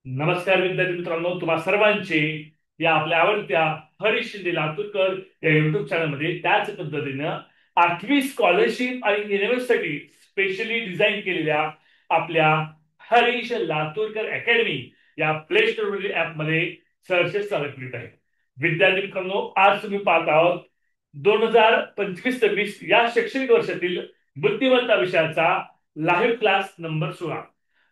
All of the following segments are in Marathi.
नमस्कार विद्यार्थी मित्रांनो, तुम्हा सर्वांचे या आपल्या आवडत्या हरीश शिंदे लातूरकर या युट्यूब चॅनलमध्ये त्याच पद्धतीनं 8वी स्कॉलरशिप आणि युनिव्हर्सिटी स्पेशली डिझाईन केलेल्या आपल्या हरीश लातूरकर अकॅडमी या प्ले स्टोर ऍपमध्ये सहर्ष स्वागत करीत आहे. विद्यार्थी मित्रांनो, आज तुम्ही पाहत आहोत 2025-26 या शैक्षणिक वर्षातील बुद्धिमत्ता विषयाचा लाईव्ह क्लास नंबर 16.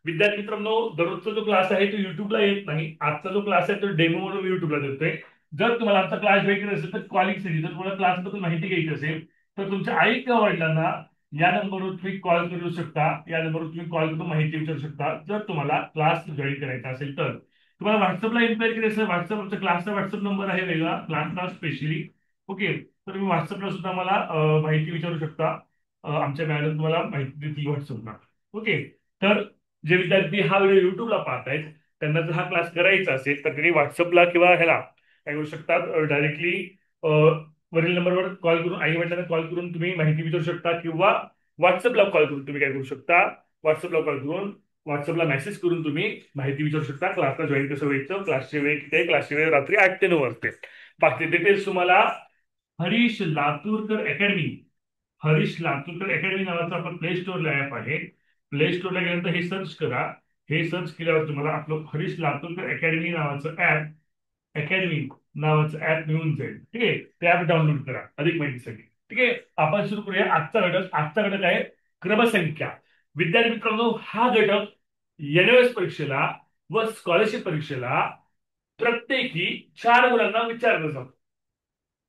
विद्यार्थी मित्रांनो, दररोजचा जो क्लास आहे तो युट्यूबला येत नाही. आजचा जो क्लास आहे तो डेमो म्हणून युट्यूबला देतोय. जर तुम्हाला आमचा क्लास घ्यायचा असेल तर कॉलिंगसाठी जर तुम्हाला क्लासबद्दल माहिती घ्यायची असेल तर तुमच्या आई किंवा वडिलांना या नंबरवर तुम्ही कॉल करू शकता. या नंबरवर तुम्ही कॉल करून माहिती विचारू शकता जर तुम्हाला क्लास जॉईन करायचा असेल तर. तुम्हाला व्हॉट्सअपला इन्क्वायरी करायची असेल, व्हॉट्सअप आमच्या क्लासचा व्हॉट्सअप नंबर आहे वेगळा क्लासचा स्पेशली. ओके, तर तुम्ही व्हॉट्सअपला सुद्धा मला माहिती विचारू शकता. आमच्या मॅडम तुम्हाला माहिती देतील व्हॉट्सअपला. ओके, तर जे विद्यार्थी हा व्हिडिओ युट्यूबला पाहतायत त्यांना जर हा क्लास करायचा असेल तर त्यांनी व्हॉट्सअपला किंवा ह्याला काय करू शकतात, डायरेक्टली वरील नंबरवर कॉल करून आई वडिलांना कॉल करून तुम्ही माहिती विचारू शकता किंवा व्हॉट्सअपला कॉल करून तुम्ही काय करू शकता, व्हॉट्सअपला कॉल करून व्हॉट्सअपला मेसेज करून तुम्ही माहिती विचारू शकता. क्लासला जॉईन कसं व्हायचं, क्लासची वेळ किती आहे, क्लासची वेळ रात्री 8 ते 9 वाजते. बाकी डिटेल्स तुम्हाला हरीश लातूरकर अकॅडमी, हरीश लातूरकर अकॅडमी नावाचा आपण प्ले स्टोअरला ऍप आहे. प्ले स्टोअरला गेल्यानंतर हे सर्च करा. हे सर्च केल्यावर तुम्हाला आपलं हरीश लातूरकर अकॅडमी नावाचं अकॅडमी नावाचं ऍप मिळून जाईल. ठीक आहे, ते ऍप डाउनलोड करा अधिक माहितीसाठी. ठीक आहे, आपण सुरू करूया आजचा घटक. आजचा घटक आहे क्रमसंख्या. विद्यार्थी मित्रांनो, हा घटक एनएस परीक्षेला व स्कॉलरशिप परीक्षेला प्रत्येकी 4 मुलांना विचारलं जातं.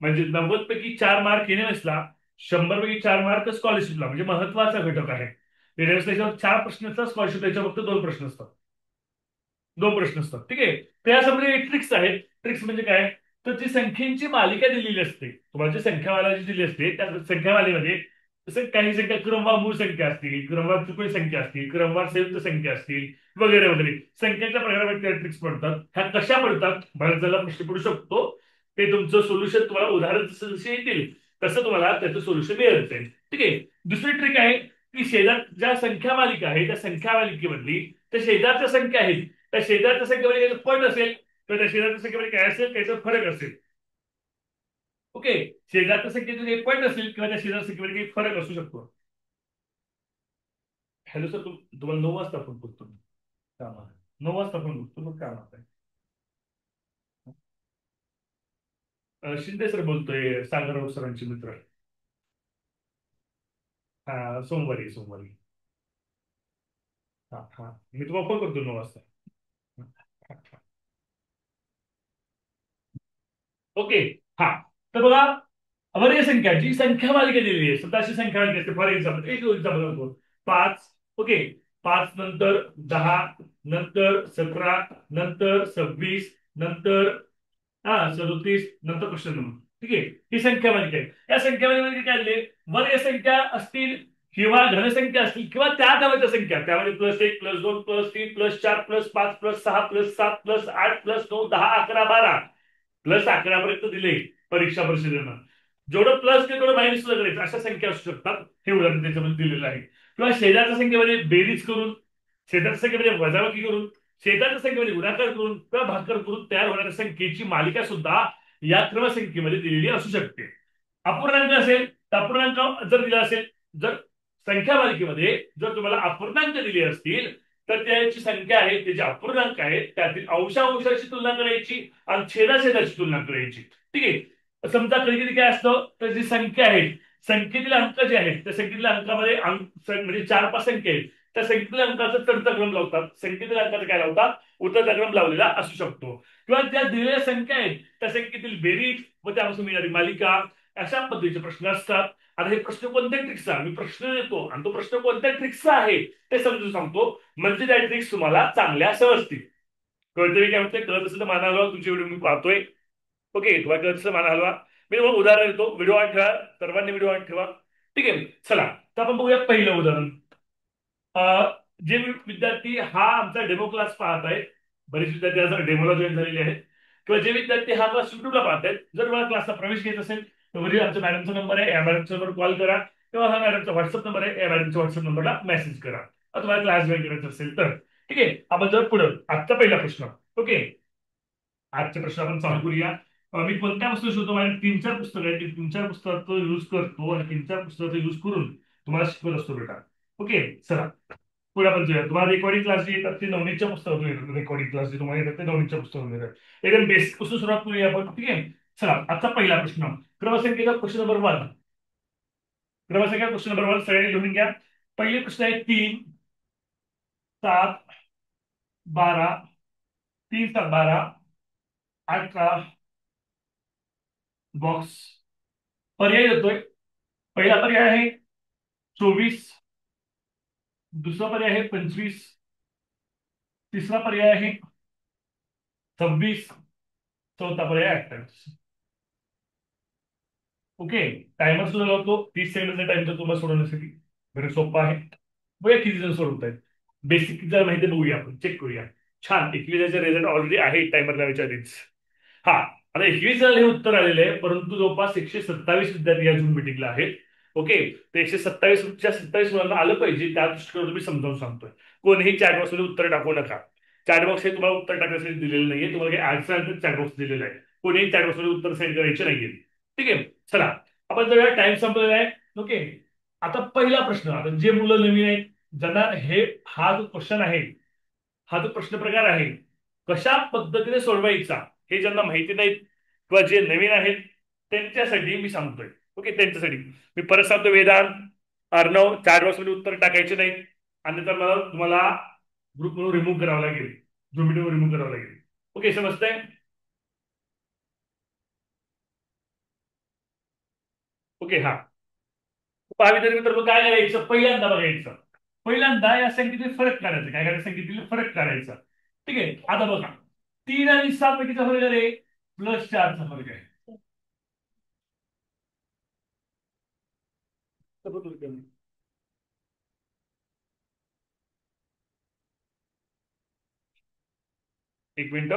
म्हणजे 90 पैकी 4 मार्क एनएसला, 100 पैकी 4 मार्क स्कॉलरशिपला. म्हणजे महत्वाचा घटक आहे. एनएस त्याच्यावर 4 प्रश्न असतात, स्कॉलरशिप त्याच्यावर फक्त 2 प्रश्न असतात. 2 प्रश्न असतात. ठीक आहे, त्यासाठी ट्रिक्स आहेत. ट्रिक्स म्हणजे काय, तर जी संख्येची मालिका दिलेली असते, तुम्हाला जी संख्यावाला जी दिली असते त्या संख्यावालीमध्ये जसं काही संख्या क्रमवार मूळ संख्या असतील, क्रमवार चुकळ संख्या असतील, क्रमवार संयुक्त संख्या असतील, वगैरे वगैरे संख्याच्या प्रकारामध्ये ट्रिक्स पडतात. ह्या कशा पडतात, बऱ्याच जणांना प्रश्न पडू शकतो. ते तुमचं सोल्युशन तुम्हाला उदाहरण जसं जसे येतील तसं तुम्हाला त्याचं सोल्युशन मिळत जाईल. ठीक आहे, दुसरी ट्रिक आहे की शेजार ज्या संख्या मालिका आहे त्या संख्या मालिकेमधली त्या शेजारच्या संख्या आहेत, त्या शेजारच्या संख्येमध्ये काही पट असेल तर त्या शेजारच्या संख्येमध्ये काय असेल, त्याचा फरक असेल. ओके, शेजारच्या संख्येतून एक पॉईंट असेल किंवा त्या शेजारच्या संख्येमध्ये काही फरक असू शकतो. हॅलो सर, तुम्हाला 9 वाजता फोन करतो मी. काम आहे, 9 वाजता फोन करतो, मग काम आहे. शिंदे सर बोलतोय, सागरराव सरांचे मित्र. हा, सोमवारी सोमवारी. हा हा, मी तुम्हाला फोन करतो 9 वाजता. ओके. हा, तर बघा, वर्ग संख्या जी संख्या मालिका दिलेली आहे, स्वतःची संख्या मालिका असते. फॉर एक्झाम्पल, एक एक्झाम्पल म्हणतो 5. ओके, 5 नंतर 10, नंतर 17, नंतर 26, नंतर 37, नंतर प्रश्न क्रमांक. ठीक आहे, ही संख्या मालिका आहे. या संख्या मालिकेमध्ये काय आले, वर्ग संख्या असतील किंवा धनसंख्या असतील किंवा त्या नावाच्या संख्या, त्यामध्ये +1 +2 +3 +4 +5 +6 +7 +8 +9 10 11 12 +11 पर्यंत दिले परीक्षा परिषदेनं. जेवढं प्लस ते तेवढं मायनस करायचं, अशा संख्या असू शकतात. हे उदाहरण त्याच्यामध्ये दिलेलं आहे. किंवा शेजारच्या संख्येमध्ये बेरीज करून, शेजारच्या संख्येमध्ये वजाबाकी करून, शेजारच्या संख्येमध्ये गुणाकार करून किंवा भागाकार करून तयार होणाऱ्या संख्येची मालिका सुद्धा या क्रमसंख्येमध्ये दिलेली असू शकते. अपूर्णांक असेल तर अपूर्णांक जर दिला असेल, जर संख्या मालिकेमध्ये जर तुम्हाला अपूर्णांक दिले असतील तर त्याची संख्या आहे, त्याचे अपूर्णांक आहेत, त्यातील अंशांशाची तुलना करायची आणि छेदाछेदाची तुलना करायची. ठीक आहे, समजा कधी कधी काय असतं, तर जी संख्या आहे, संख्येतील अंक जे आहेत त्या संख्येतील अंकामध्ये म्हणजे 4-5 संख्या आहेत, त्या संख्येतील अंकाचा चढता क्रम लावतात, संख्येतील अंकाचा काय लावतात, उतरता क्रम लावलेला असू शकतो. किंवा ज्या दिलेल्या संख्या आहेत त्या संख्येतील बेरीज व त्यापासून मिळणारी मालिका, अशा पद्धतीचे प्रश्न असतात. आता हे प्रश्न कोणत्या ट्रिक्सचा, मी प्रश्न देतो आणि तो प्रश्न कोणत्या ट्रिक्सचा आहे ते समजून सांगतो, म्हणजे त्या ट्रिक्स तुम्हाला चांगल्या समजतील. कळतंय काय म्हणते, कळत असेल तर माना हलवा. तुमचे व्हिडिओ मी पाहतोय. ओके, तुम्हाला कळत असेल माना हलवा. मी तुम्हाला उदाहरण देतो, व्हिडिओ ऑन ठेवा, सर्वांनी व्हिडिओ ऑन ठेवा. ठीक आहे, चला तर आपण बघूया पहिलं उदाहरण. जे विद्यार्थी हा आमचा डेमो क्लास पाहत आहेत, बरेच विद्यार्थी डेमोला जॉईन झालेले आहेत, किंवा जे विद्यार्थी हा क्लास युट्यूबला पाहत आहेत, जर मला क्लासला प्रवेश घ्यायचा असेल तर वरील आमच्या मॅडमचा नंबर आहे, या मॅडमच्या नंबर कॉल करा किंवा हा मॅडमचा व्हॉट्सअप नंबर आहे, या मॅडमच्या व्हॉट्सअप नंबरला मेसेज करा. तुम्हाला क्लास जॉईन करायचा असेल तर. ठीक आहे. आपण जर पुढे आजचा पहिला प्रश्न. ओके, आजचे प्रश्न आपण चालू करूया. मी कोणत्या पुस्तक शोधतो, माझ्या तीन चार पुस्तकं आहेत, ती तीन चार पुस्तकाचा युज करतो आणि तीन चार पुस्तकाचा युज करून तुम्हाला शिकवत असतो बेटा. ओके, चला पुढे आपण जाऊया. तुम्हाला रेकॉर्डिंग क्लास जे येतात ते नवनीतच्या पुस्तकातून येतात. रेकॉर्डिंग क्लास जे तुम्हाला येतात ते नवनीतच्या पुस्तकातून येतात. एकदम बेसिक पासून सुरुवात करूया आपण. ठीक आहे, चला आजचा पहिला प्रश्न. क्रमसंख्येचा क्वेश्चन नंबर 1. क्रमसंख्या क्वेश्चन नंबर 1 सगळ्यांनी लिहून घ्या. पहिले प्रश्न आहे 3, 7, 12, 3 7 12, 18 बॉक्स. पर्याय देतोय. पहिला पर्याय आहे 24, दुसरा पर्याय आहे 25, तिसरा पर्याय आहे 26, चौथा पर्याय 28. ओके, टायमर सुद्धा लावतो. 30 सेकंडचा टाइम तर तुम्हाला सोडवण्यासाठी. very सोपं आहे. बघूया किती जण सोडवत आहेत. बेसिक जर माहिती बघूया, आपण चेक करूया. छान, 21 रिझल्ट ऑलरेडी आहे टायमर लावायच्या आधीच. हा, आता 21 हे उत्तर आलेले आहे, परंतु जवळपास 127 विद्यार्थी या झूम मिटिंगला आहेत. ओके, ते 127 मुलांना आलं पाहिजे त्या दृष्टीने तुम्ही समजावून सांगतोय. कोणीही चॅट बॉक्समध्ये उत्तर टाकू नका. चॅट बॉक्स हे तुम्हाला उत्तर टाकण्यासाठी दिलेलं नाहीये, तुम्हाला काही अडचण चॅट बॉक्स दिलेला आहे. कोणीही चॅट बॉक्समध्ये उत्तर सेंड करायचे नाहीये. ठीक आहे, चला आपण जर टाइम संपलेला आहे. ओके, आता पहिला प्रश्न. आता जे मुलं नवीन आहेत, ज्यांना हा जो क्वेश्चन आहे, हा जो प्रश्न प्रकार आहे, कशा पद्धतीने सोडवायचा हे ज्यांना माहिती नाहीत किंवा जे नवीन आहेत त्यांच्यासाठी मी सांगतोय. ओके, त्यांच्यासाठी मी परत सांगतो. वेदांत, अर्णव, चॅट बॉक्समध्ये उत्तर टाकायचे नाहीत आणि तर मला तुम्हाला ग्रुप म्हणून रिमूव्ह करावं लागेल, झूम मीटिंग रिमूव्ह करावं लागेल. ओके, समजतंय? ओके, हा. पाहावी मित्र काय करायचं, पहिल्यांदा बघायचं. पहिल्यांदा या संख्येतील फरक काढायचा. काय करायचं, संख्येतील फरक काढायचा. ठीक आहे, आता बघा 3 आणि 7 पैकीचा फरक आहे +4चा फरक आहे. एक मिनिट.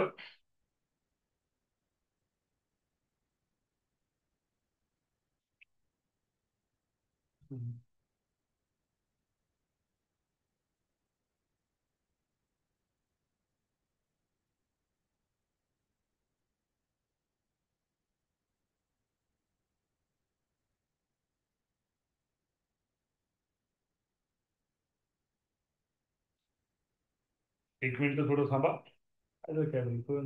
एक मिनिट थोडं थांबा. काय म्हणतो.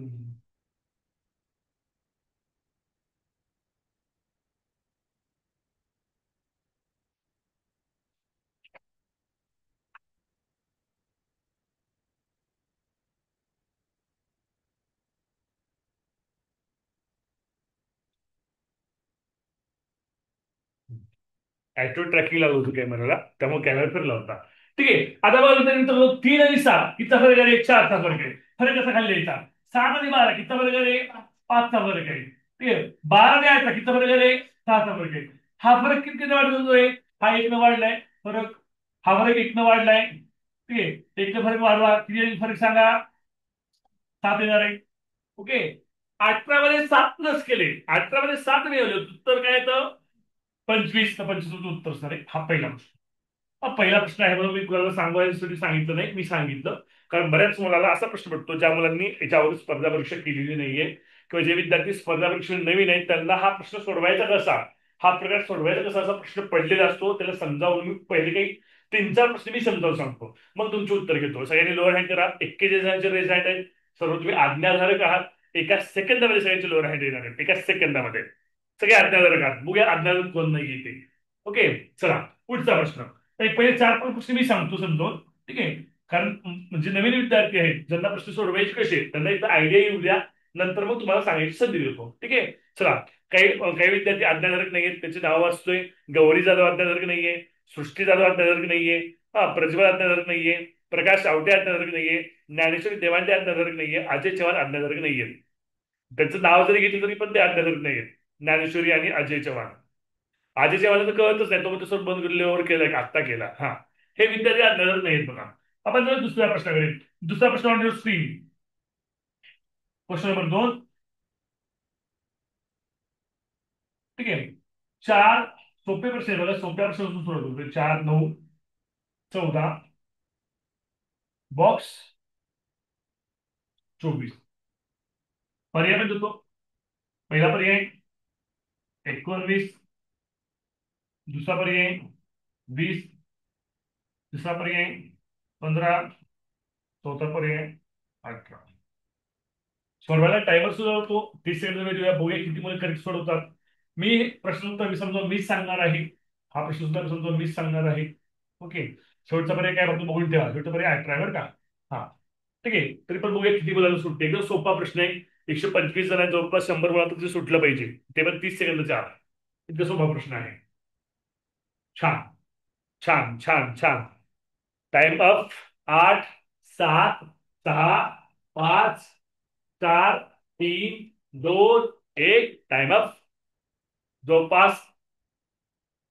ऍक्टिव्ह ट्रॅकिंग लागत होतं कॅमेराला, त्यामुळे कॅमेरा फिरला होता. ठीक आहे, आता बघा मित्रांनो 3 आणि 6 कितीचा फरक आहे, 4चा फरक आहे. फरक कसा खाली द्यायचा. 7 आणि 12 कितीचा फरक आहे, 5चा फरक आहे. ठीक आहे, 12 आणि 8 कितीचा फरक आहे, 6चा फरक आहे. हा फरक किती वाढत होतोय, हा 1 वाढलाय फरक. हा फरक 1 वाढलाय. ठीक आहे, 1 फरक वाढवा, किती फरक सांगा. 7 येणार आहे. ओके, 18 मध्ये 7 प्लस केले, 18 मध्ये 7 मिळवले, उत्तर काय येतं 25. 25 उत्तर असणार आहे. हा पहिला प्रश्न. हा पहिला प्रश्न आहे म्हणून मी कुणाला सांगण्यासाठी सांगितलं नाही, मी सांगितलं कारण बऱ्याच मुलाला असा प्रश्न पडतो ज्या मुलांनी याच्यावर स्पर्धा परीक्षा केलेली नाहीये किंवा जे विद्यार्थी स्पर्धा परीक्षा नवीन आहेत त्यांना हा प्रश्न सोडवायचा कसा, हा प्रकार सोडवायचा कसा असा प्रश्न पडलेला असतो. त्याला समजावून मी पहिले काही 3 4 प्रश्न मी समजावून सांगतो, मग तुमचे उत्तर घेतो. सगळ्यांनी लोअर हँड करा. 21 जणांचे रेज हँड आहेत. सर्व तुम्ही आज्ञाधारक आहात. एका सेकंदामध्ये सगळ्यांचे लोअर हँड येणार आहेत, एका सेकंदामध्ये. सगळे आज्ञाधारक आहात. बघूया आज्ञाधारक कोण नाही येते. ओके, चला पुढचा प्रश्न. पहिले 4 5 प्रश्न मी सांगतो समजावून. ठीक आहे, कारण म्हणजे नवीन विद्यार्थी आहेत ज्यांना प्रश्न सोडवायचे कसे त्यांना एकदा आयडिया येऊ द्या, नंतर मग तुम्हाला सांगायची संधी देतो. ठीक आहे, चला. काही विद्यार्थी आज्ञाधारक नाहीयेत. त्याचे नाव वाचतोय. गौरी जाधव आज्ञाधारक नाहीये, सृष्टी जाधव आज्ञाधारक नाहीये, हा प्रज्वल आज्ञाधारक नाहीये, प्रकाश आवटे आज्ञाधारक नाहीये, ज्ञानेश्वरी देवांडे आज्ञाधारक नाहीये, अजय चव्हाण आज्ञाधारक नाहीये. त्यांचं नाव जरी घेतलं तरी पण ते आज्ञाधारक नाहीयेत, ज्ञानेश्वरी आणि अजय चव्हाण. आजीच्या मला तर कळतच नाही, तो मग तसं बंद केल्यावर केलाय का आत्ता केला. हा, हे विद्यार्थी नजर नाहीत बघा. आपण जर दुसऱ्या प्रश्नाकडे. दुसरा प्रश्न on your screen. Question number 2. ठीक आहे, 4 सोपे प्रश्न आहे बघा. सोप्या प्रश्न सोडवतो. 4 9 14 बॉक्स 24. पर्याय पण देतो. पहिला पर्याय 19, दुसरा पर्याय 20, तिसरा पर्याय 15, चौथा पर्याय 18. सोडवायला टायमर सुद्धा होतो. 30 सेकंद वेळ देऊया, बघूया किती मुलं करेक्ट सोडवतात. मी प्रश्न उत्तर मी समजा मीच सांगणार आहे. हा प्रश्न उत्तर समजा मीच सांगणार आहे. ओके. शेवटचा पर्याय काय फक्त बघून ठेवा. शेवटचा पर्याय 18 बरं का. हा, ठीक आहे. तरी पण बघूया किती मुलांना सुटते. एकदम सोपा प्रश्न आहे. 125 जणांना जवळपास 100 मुलांना ते सुटलं पाहिजे. ते पण 30 सेकंदच्या आत. इतका सोपा प्रश्न आहे. छान, छान, छान, छान. Time up. 8, 7, 6, 5, 4, 3, 2, 1. Time up. जवळपास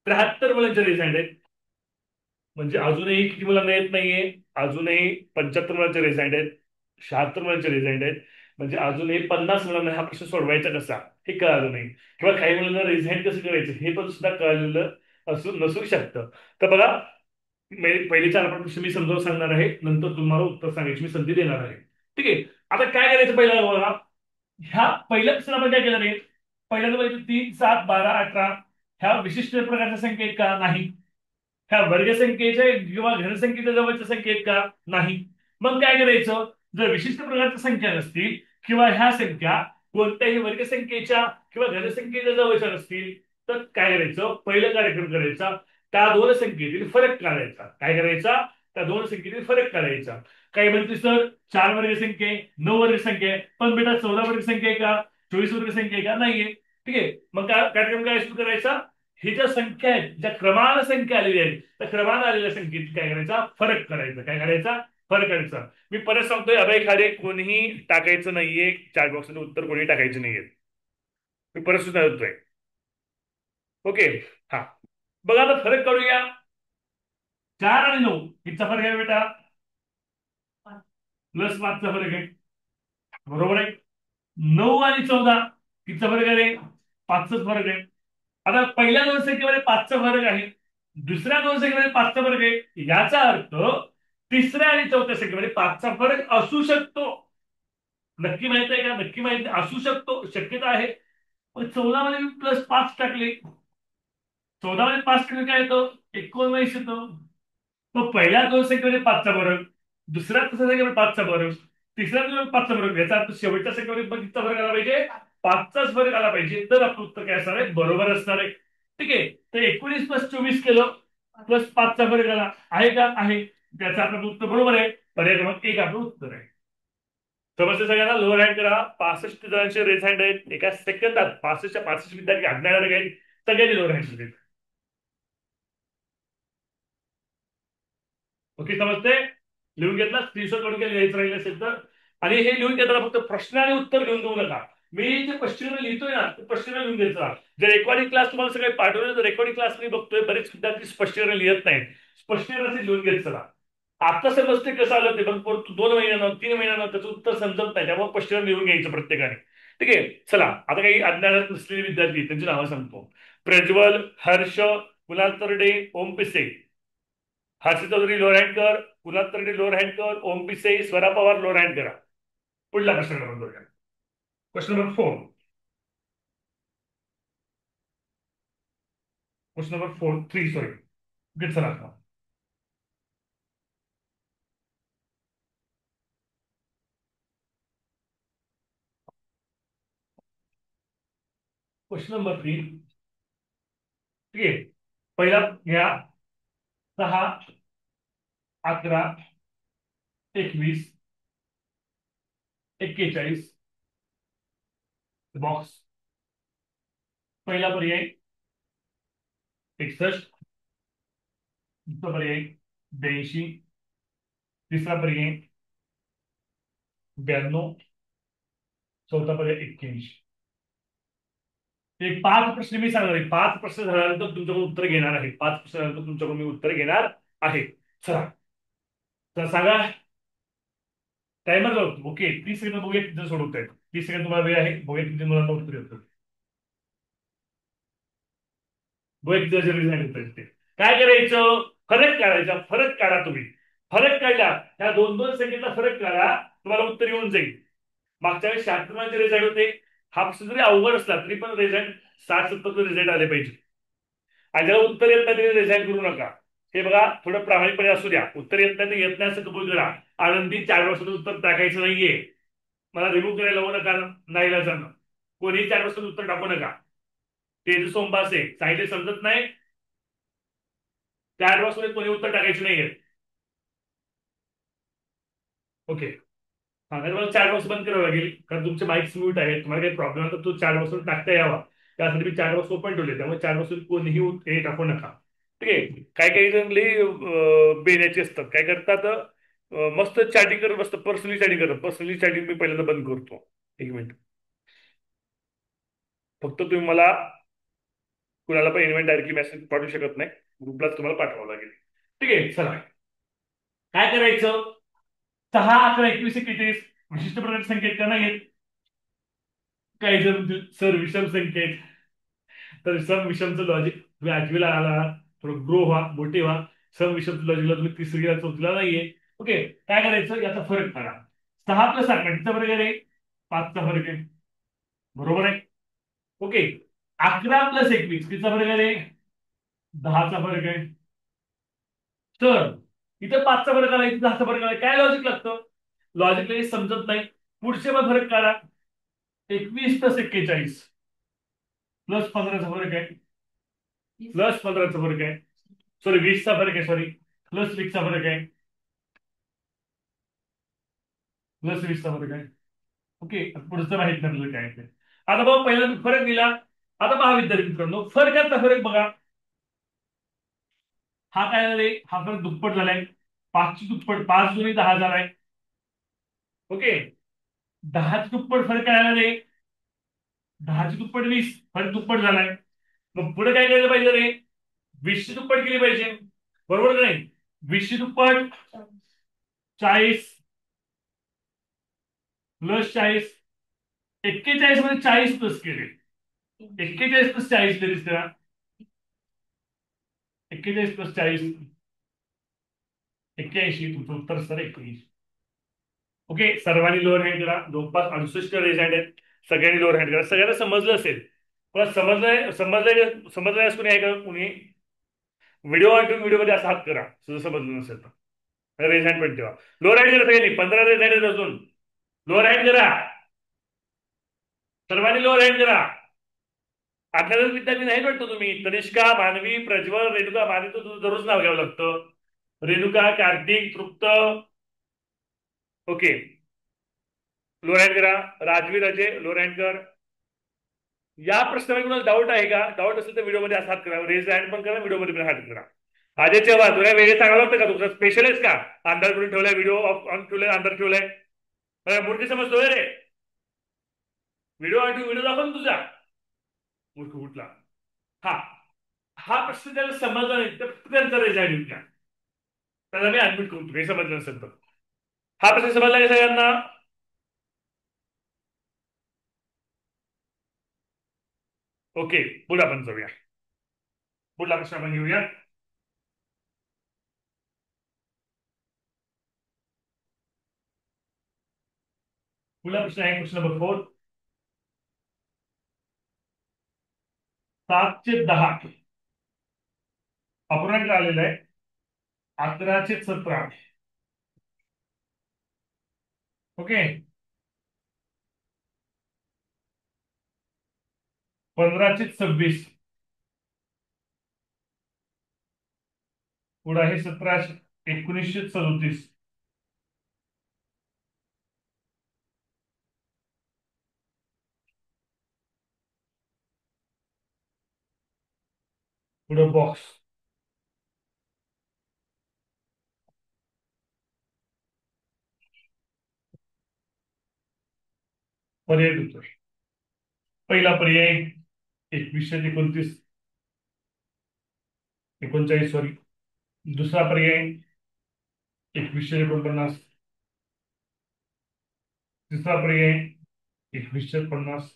73 मुलांचे रिझल्ट आहेत. म्हणजे अजूनही किती मुलांना येत नाहीये. अजूनही 75 मुलांचे रिझल्ट आहेत. 76 मुलांचे रिझल्ट आहेत. म्हणजे अजूनही 50 मुलांना हा प्रश्न सोडवायचा कसा हे कळालं नाही, किंवा काही मुलांना रिझाईन कसं करायचं हे पण सुद्धा कळलेलं असू नसू शकतं. तर बघा, पहिले 4-5 प्रश्न मी समजावून सांगणार आहे, नंतर तुम्हाला उत्तर सांगायची मी संधी देणार आहे. ठीक आहे. आता काय करायचं पहिला बघा. ह्या पहिल्या प्रश्नाला आपण काय केलं नाही. पहिल्यांदा बघायचं 3, 7, 12, 18 ह्या विशिष्ट प्रकारच्या संख्या आहेत का? नाही. ह्या वर्गसंख्येच्या किंवा घनसंख्येच्या जवळच्या संख्या आहेत का? नाही. मग काय करायचं? जर विशिष्ट प्रकारच्या संख्या नसतील किंवा ह्या संख्या कोणत्याही वर्गसंख्येच्या किंवा घनसंख्येच्या जवळच्या नसतील, तर काय करायचं? पहिलं कार्यक्रम करायचा, त्या दोन संख्येतील फरक काढायचा. काय करायचा? त्या दोन संख्येतील फरक काढायचा. काही म्हणते सर 4 वर्गसंख्या आहे, 9 वर्गसंख्या आहे, पण बेटा 14 वर्गसंख्या आहे का? 24 वर्गसंख्या आहे का? नाहीये. ठीक आहे. मग काय कार्यक्रम काय सुरू करायचा? ही ज्या संख्या आहेत, ज्या क्रमानं संख्या आलेली आहेत, त्या क्रमानं आलेल्या संख्येत काय करायचा? फरक करायचा. काय करायचा? फरक करायचा. मी परत सांगतोय, अभय खाडे कोणीही टाकायचं नाहीये. चॅट बॉक्समध्ये उत्तर कोणी टाकायचं नाहीये. मी परत सुद्धा होतोय. ओके. हा, बघा आता फरक काढूया. 4 आणि 9 कितीचा फरक आहे बेटा? +5चा फरक आहे. बरोबर आहे. 9 आणि 14 कितीचा फरक आहे रे? 5चा फरक आहे. आता पहिल्या दोन संख्येमध्ये 5चा फरक आहे, दुसऱ्या दोन संख्येमध्ये 5चा फरक आहे. याचा अर्थ तिसऱ्या आणि चौथ्या संख्येमध्ये 5चा फरक असू शकतो. नक्की माहित आहे का? नक्की माहिती असू शकतो, शक्यता आहे. पण 14 मध्ये मी +5 टाकले. 14 मध्ये 5 टाकले काय येतो? 19 येतो. मग पहिल्या दोन संख्येमध्ये 5चा फरक, दुसऱ्या तिसऱ्या संख्येमध्ये 5चा फरक, तिसऱ्या 5चा फरक, याचा अर्थ शेवटच्या संख्येमध्ये पण कितीचा फरक आला पाहिजे? 5चाच फरक आला पाहिजे. तर आपलं उत्तर काय असणार आहे? बरोबर असणार आहे. ठीक आहे. तर 19 + 24 केलं, +5चा फरक आला आहे का? आहे. त्याचं आपलं उत्तर बरोबर आहे. पर्याय क्रमांक 1 आपलं उत्तर आहे. समजते सगळ्यांना? लोअर हँड करा. 65 जणांचे रेस हँड आहेत. एका सेकंदात 65च्या 65 विद्यार्थी आज्ञा आहेत. सगळ्यांनी लोअर हँड दिले. ओके, समजते? लिहून घेतला? स्क्रीनशॉट काढून लिहायचं राहिलं असेल तर. आणि हे लिहून घेताना फक्त प्रश्न आणि उत्तर लिहून देऊ नका. मी जे स्पष्टीकरण लिहितोय ना, ते स्पष्टीकरण लिहून घ्यायचं. जर रेकॉर्डिंग क्लास तुम्हाला सगळे पाठवले, तर रेकॉर्डिंग क्लास मी बघतोय बरेच विद्यार्थी स्पष्टीकरण लिहित नाहीत. स्पष्टीकरण लिहून घेत चला. आता समजते कसं आलं ते, पण 2 महिन्यानं 3 महिन्यानं त्याचं उत्तर समजत नाही. त्यामुळे स्पष्टीकरण लिहून घ्यायचं प्रत्येकाने. ठीक आहे. चला, आता काही अज्ञानात नसलेले विद्यार्थी त्यांची नावं सांगतो. प्रज्वल, हर्ष, कुणाल तरडे, ओम पिसे. हर्ष चौधरी लोअर हँड कर, कुणाल तरडे लोअर हँड कर, ओम पिसे, स्वरा पवार लोअर हँड करा. पुढला प्रश्न क्रमांक बघा. Question number 4. Question number 4, 3 sorry. Get चला. Question number 3. ठीक आहे. पहिला घ्या. 6, 11, 21, 41. बॉक्स. पहिला पर्याय 61, दुसरा पर्याय 82, तिसरा पर्याय 92, चौथा पर्याय 81. एक 5 प्रश्न मी सांगणार आहे. 5 प्रश्न झाल्यानंतर तुमच्याकडून उत्तर घेणार आहे. 5 प्रश्न झाल्यानंतर तुमच्याकडून मी उत्तर घेणार आहे. चला, तर सांगा. टायमर लावतो. ओके. 30 सेकंद बघूया किती सोडवत आहेत. 30 सेकंद तुम्हाला वेळ आहे. बघूया किती मुलांना उत्तर येतं. बघूया किती रिझल्ट येत. काय करायचं? फरक काढायचा. फरक काढा तुम्ही. फरक काढला, त्या दोन दोन संख्येचा फरक काढा, तुम्हाला उत्तर येऊन जाईल. मागच्या वेळेस 76 रिझल्ट होते. हा प्रश्न जरी अवघड असला तरी पण रिझल्ट 60-70 रिझल्ट आले पाहिजे. आणि ज्याला उत्तर येत नाही त्याने रिझाईन करू नका. हे बघा, थोडं प्रामाणिकपणे असू द्या. उत्तर येत नाही तर येत नाही असं कबूल करा. आनंदी 4 वर्षाचं उत्तर टाकायचं नाहीये. मला रिमूव्ह करायला लावू नका. नाही जाणं कोणीही 4 वर्षाचं उत्तर टाकू नका. ते सोमवास आहे सांगितले समजत नाही. 4 वर्षामध्ये कोणी उत्तर टाकायचं नाहीये. ओके. हा नाही मला 4 वर्ष बंद करावं लागेल कारण तुमचे माईक्स म्यूट आहे. तुम्हाला काही प्रॉब्लेम तर तो 4 वर्ष टाकता यावा. त्यासाठी मी 4 वर्ष ओपन ठेवले. त्यामुळे 4 वर्ष कोणीही हे टाकू नका. ठीक आहे. काही काही जण लई बेण्याचे असतात. काय करतात, मस्त चॅटिंग करत बसतं. पर्सनली चॅटिंग करतात. पर्सनली चॅटिंग मी पहिल्यांदा बंद करतो. 1 मिनिट. फक्त तुम्ही मला कुणाला पण इन्व्हाइट डायरेक्टली मेसेज पाठवू शकत नाही. ग्रुपला तुम्हाला पाठवावं लागेल. ठीक आहे. चला काय करायचं. 6, 11, 21, 41 विशिष्ट प्रकारचे संकेत का नाही. काही जण सर विषम संकेत. तर सम विषमचं लॉजिक तुम्ही 8वीला आला थोडं ग्रो व्हा, मोठे व्हा. सम विषमचं लॉजिकला तुम्ही 3री-4थीला नाहीये. ओके. काय करायचं याचा फरक करा. 6+8 फरक आहे. 5चा फरक आहे. बरोबर आहे. ओके. 11+21 कितीचा फरक आहे. 10चा फरक आहे. तर इथं 5चा फरक आला, इथे 10चा फरक आला. काय लॉजिक लागतं. लॉजिकला समजत नाही. पुढचे मग फरक काढा. 21+41 +15चा फरक आहे. +15चा फरक आहे. सॉरी 20चा फरक आहे. सॉरी +20चा फरक आहे. +20चा फरक आहे. ओके. पुढचं माहित नाही तुझं काय ते. आता बघा पहिला फरक दिला. आता पहा विद्यार्थी मित्रांनो, फरकाचा फरक बघा. हा काय झालाय. हा फरक दुप्पट झालाय. 5ची दुप्पट 5×2=10 झालाय. ओके. 10ची दुप्पट फरक काय झालाय. 10ची दुप्पट 20 फरक दुप्पट झालाय. मग पुढे काय केलं पाहिजे रे. 20ची दुप्पट केली पाहिजे. बरोबर नाही. 20ची दुप्पट 40 +40. 41 मध्ये 40 प्लस केले. 41+40 बेरीज करा. 41+40 81. तुमचं उत्तर सर 81. ओके. सर्वांनी लोअर हँड करा. जवळपास 68 रेज हँड आहेत. सगळ्यांनी लोअर हँड करा. सगळ्यांना समजलं असेल. पण समजलंय समजलंय समजलंय कुणी आहे का. कुणी व्हिडिओ आठवून व्हिडिओमध्ये असा हात करा तुझं समजलं नसेल तर. रेज हँड पण ठेवा. लोअर हँड करा सगळ्यांनी. 15 रेज हँड आहेत अजून. लोअर हँड करा. सर्वांनी लोअर हँड करा. 11 विद्यार्थी नाही वाटतं तुम्ही. तनिष्का, मानवी, प्रज्वल, रेणुका. मानवी तर तुझं दररोज नाव घ्यावं लागतं. रेणुका, कार्तिक, तृप्त. ओके. लोअर हँड करा. राजवीर, अजय लोअर हँड कर. या प्रश्नामध्ये तुम्हाला डाऊट आहे का. डाऊट असेल तर व्हिडिओमध्ये असा हात करा. रेज हँड पण करा. व्हिडिओमध्ये पण हात करा. अजय चव्हाण तुला वेगळे सांगायला होतं का. तुझं स्पेशल आहेस का. अंधार करून ठेवलाय. व्हिडिओ ऑन ठेवलाय. अंधार ठेवलाय. मूर्ती समजतोय रे. व्हिडिओ ऑन व्हिडिओ दाखव ना तुझा. मूर्ख कुठला. हा हा प्रश्न त्याला समजला नाही तर त्यांचा रेज हँड येऊन त्याला मी ऍडमिट करून काही समजलं नसेल तर. हा प्रश्न समजला का सगळ्यांना. ओके. पुढे आपण जाऊया. पुढला प्रश्न आपण घेऊया. पुढला प्रश्न आहे क्वेश्चन नंबर 4. 7 चे 10 अपूर्णांक आलेला आहे. 11 चे 17. ओके. 15 चे 26. पुढे आहे 1937. पुढे बॉक्स. पर्याय देतोय. पहिला पर्याय 2139. 39 सॉरी. दुसरा पर्याय 2149. तिसरा पर्याय 2150.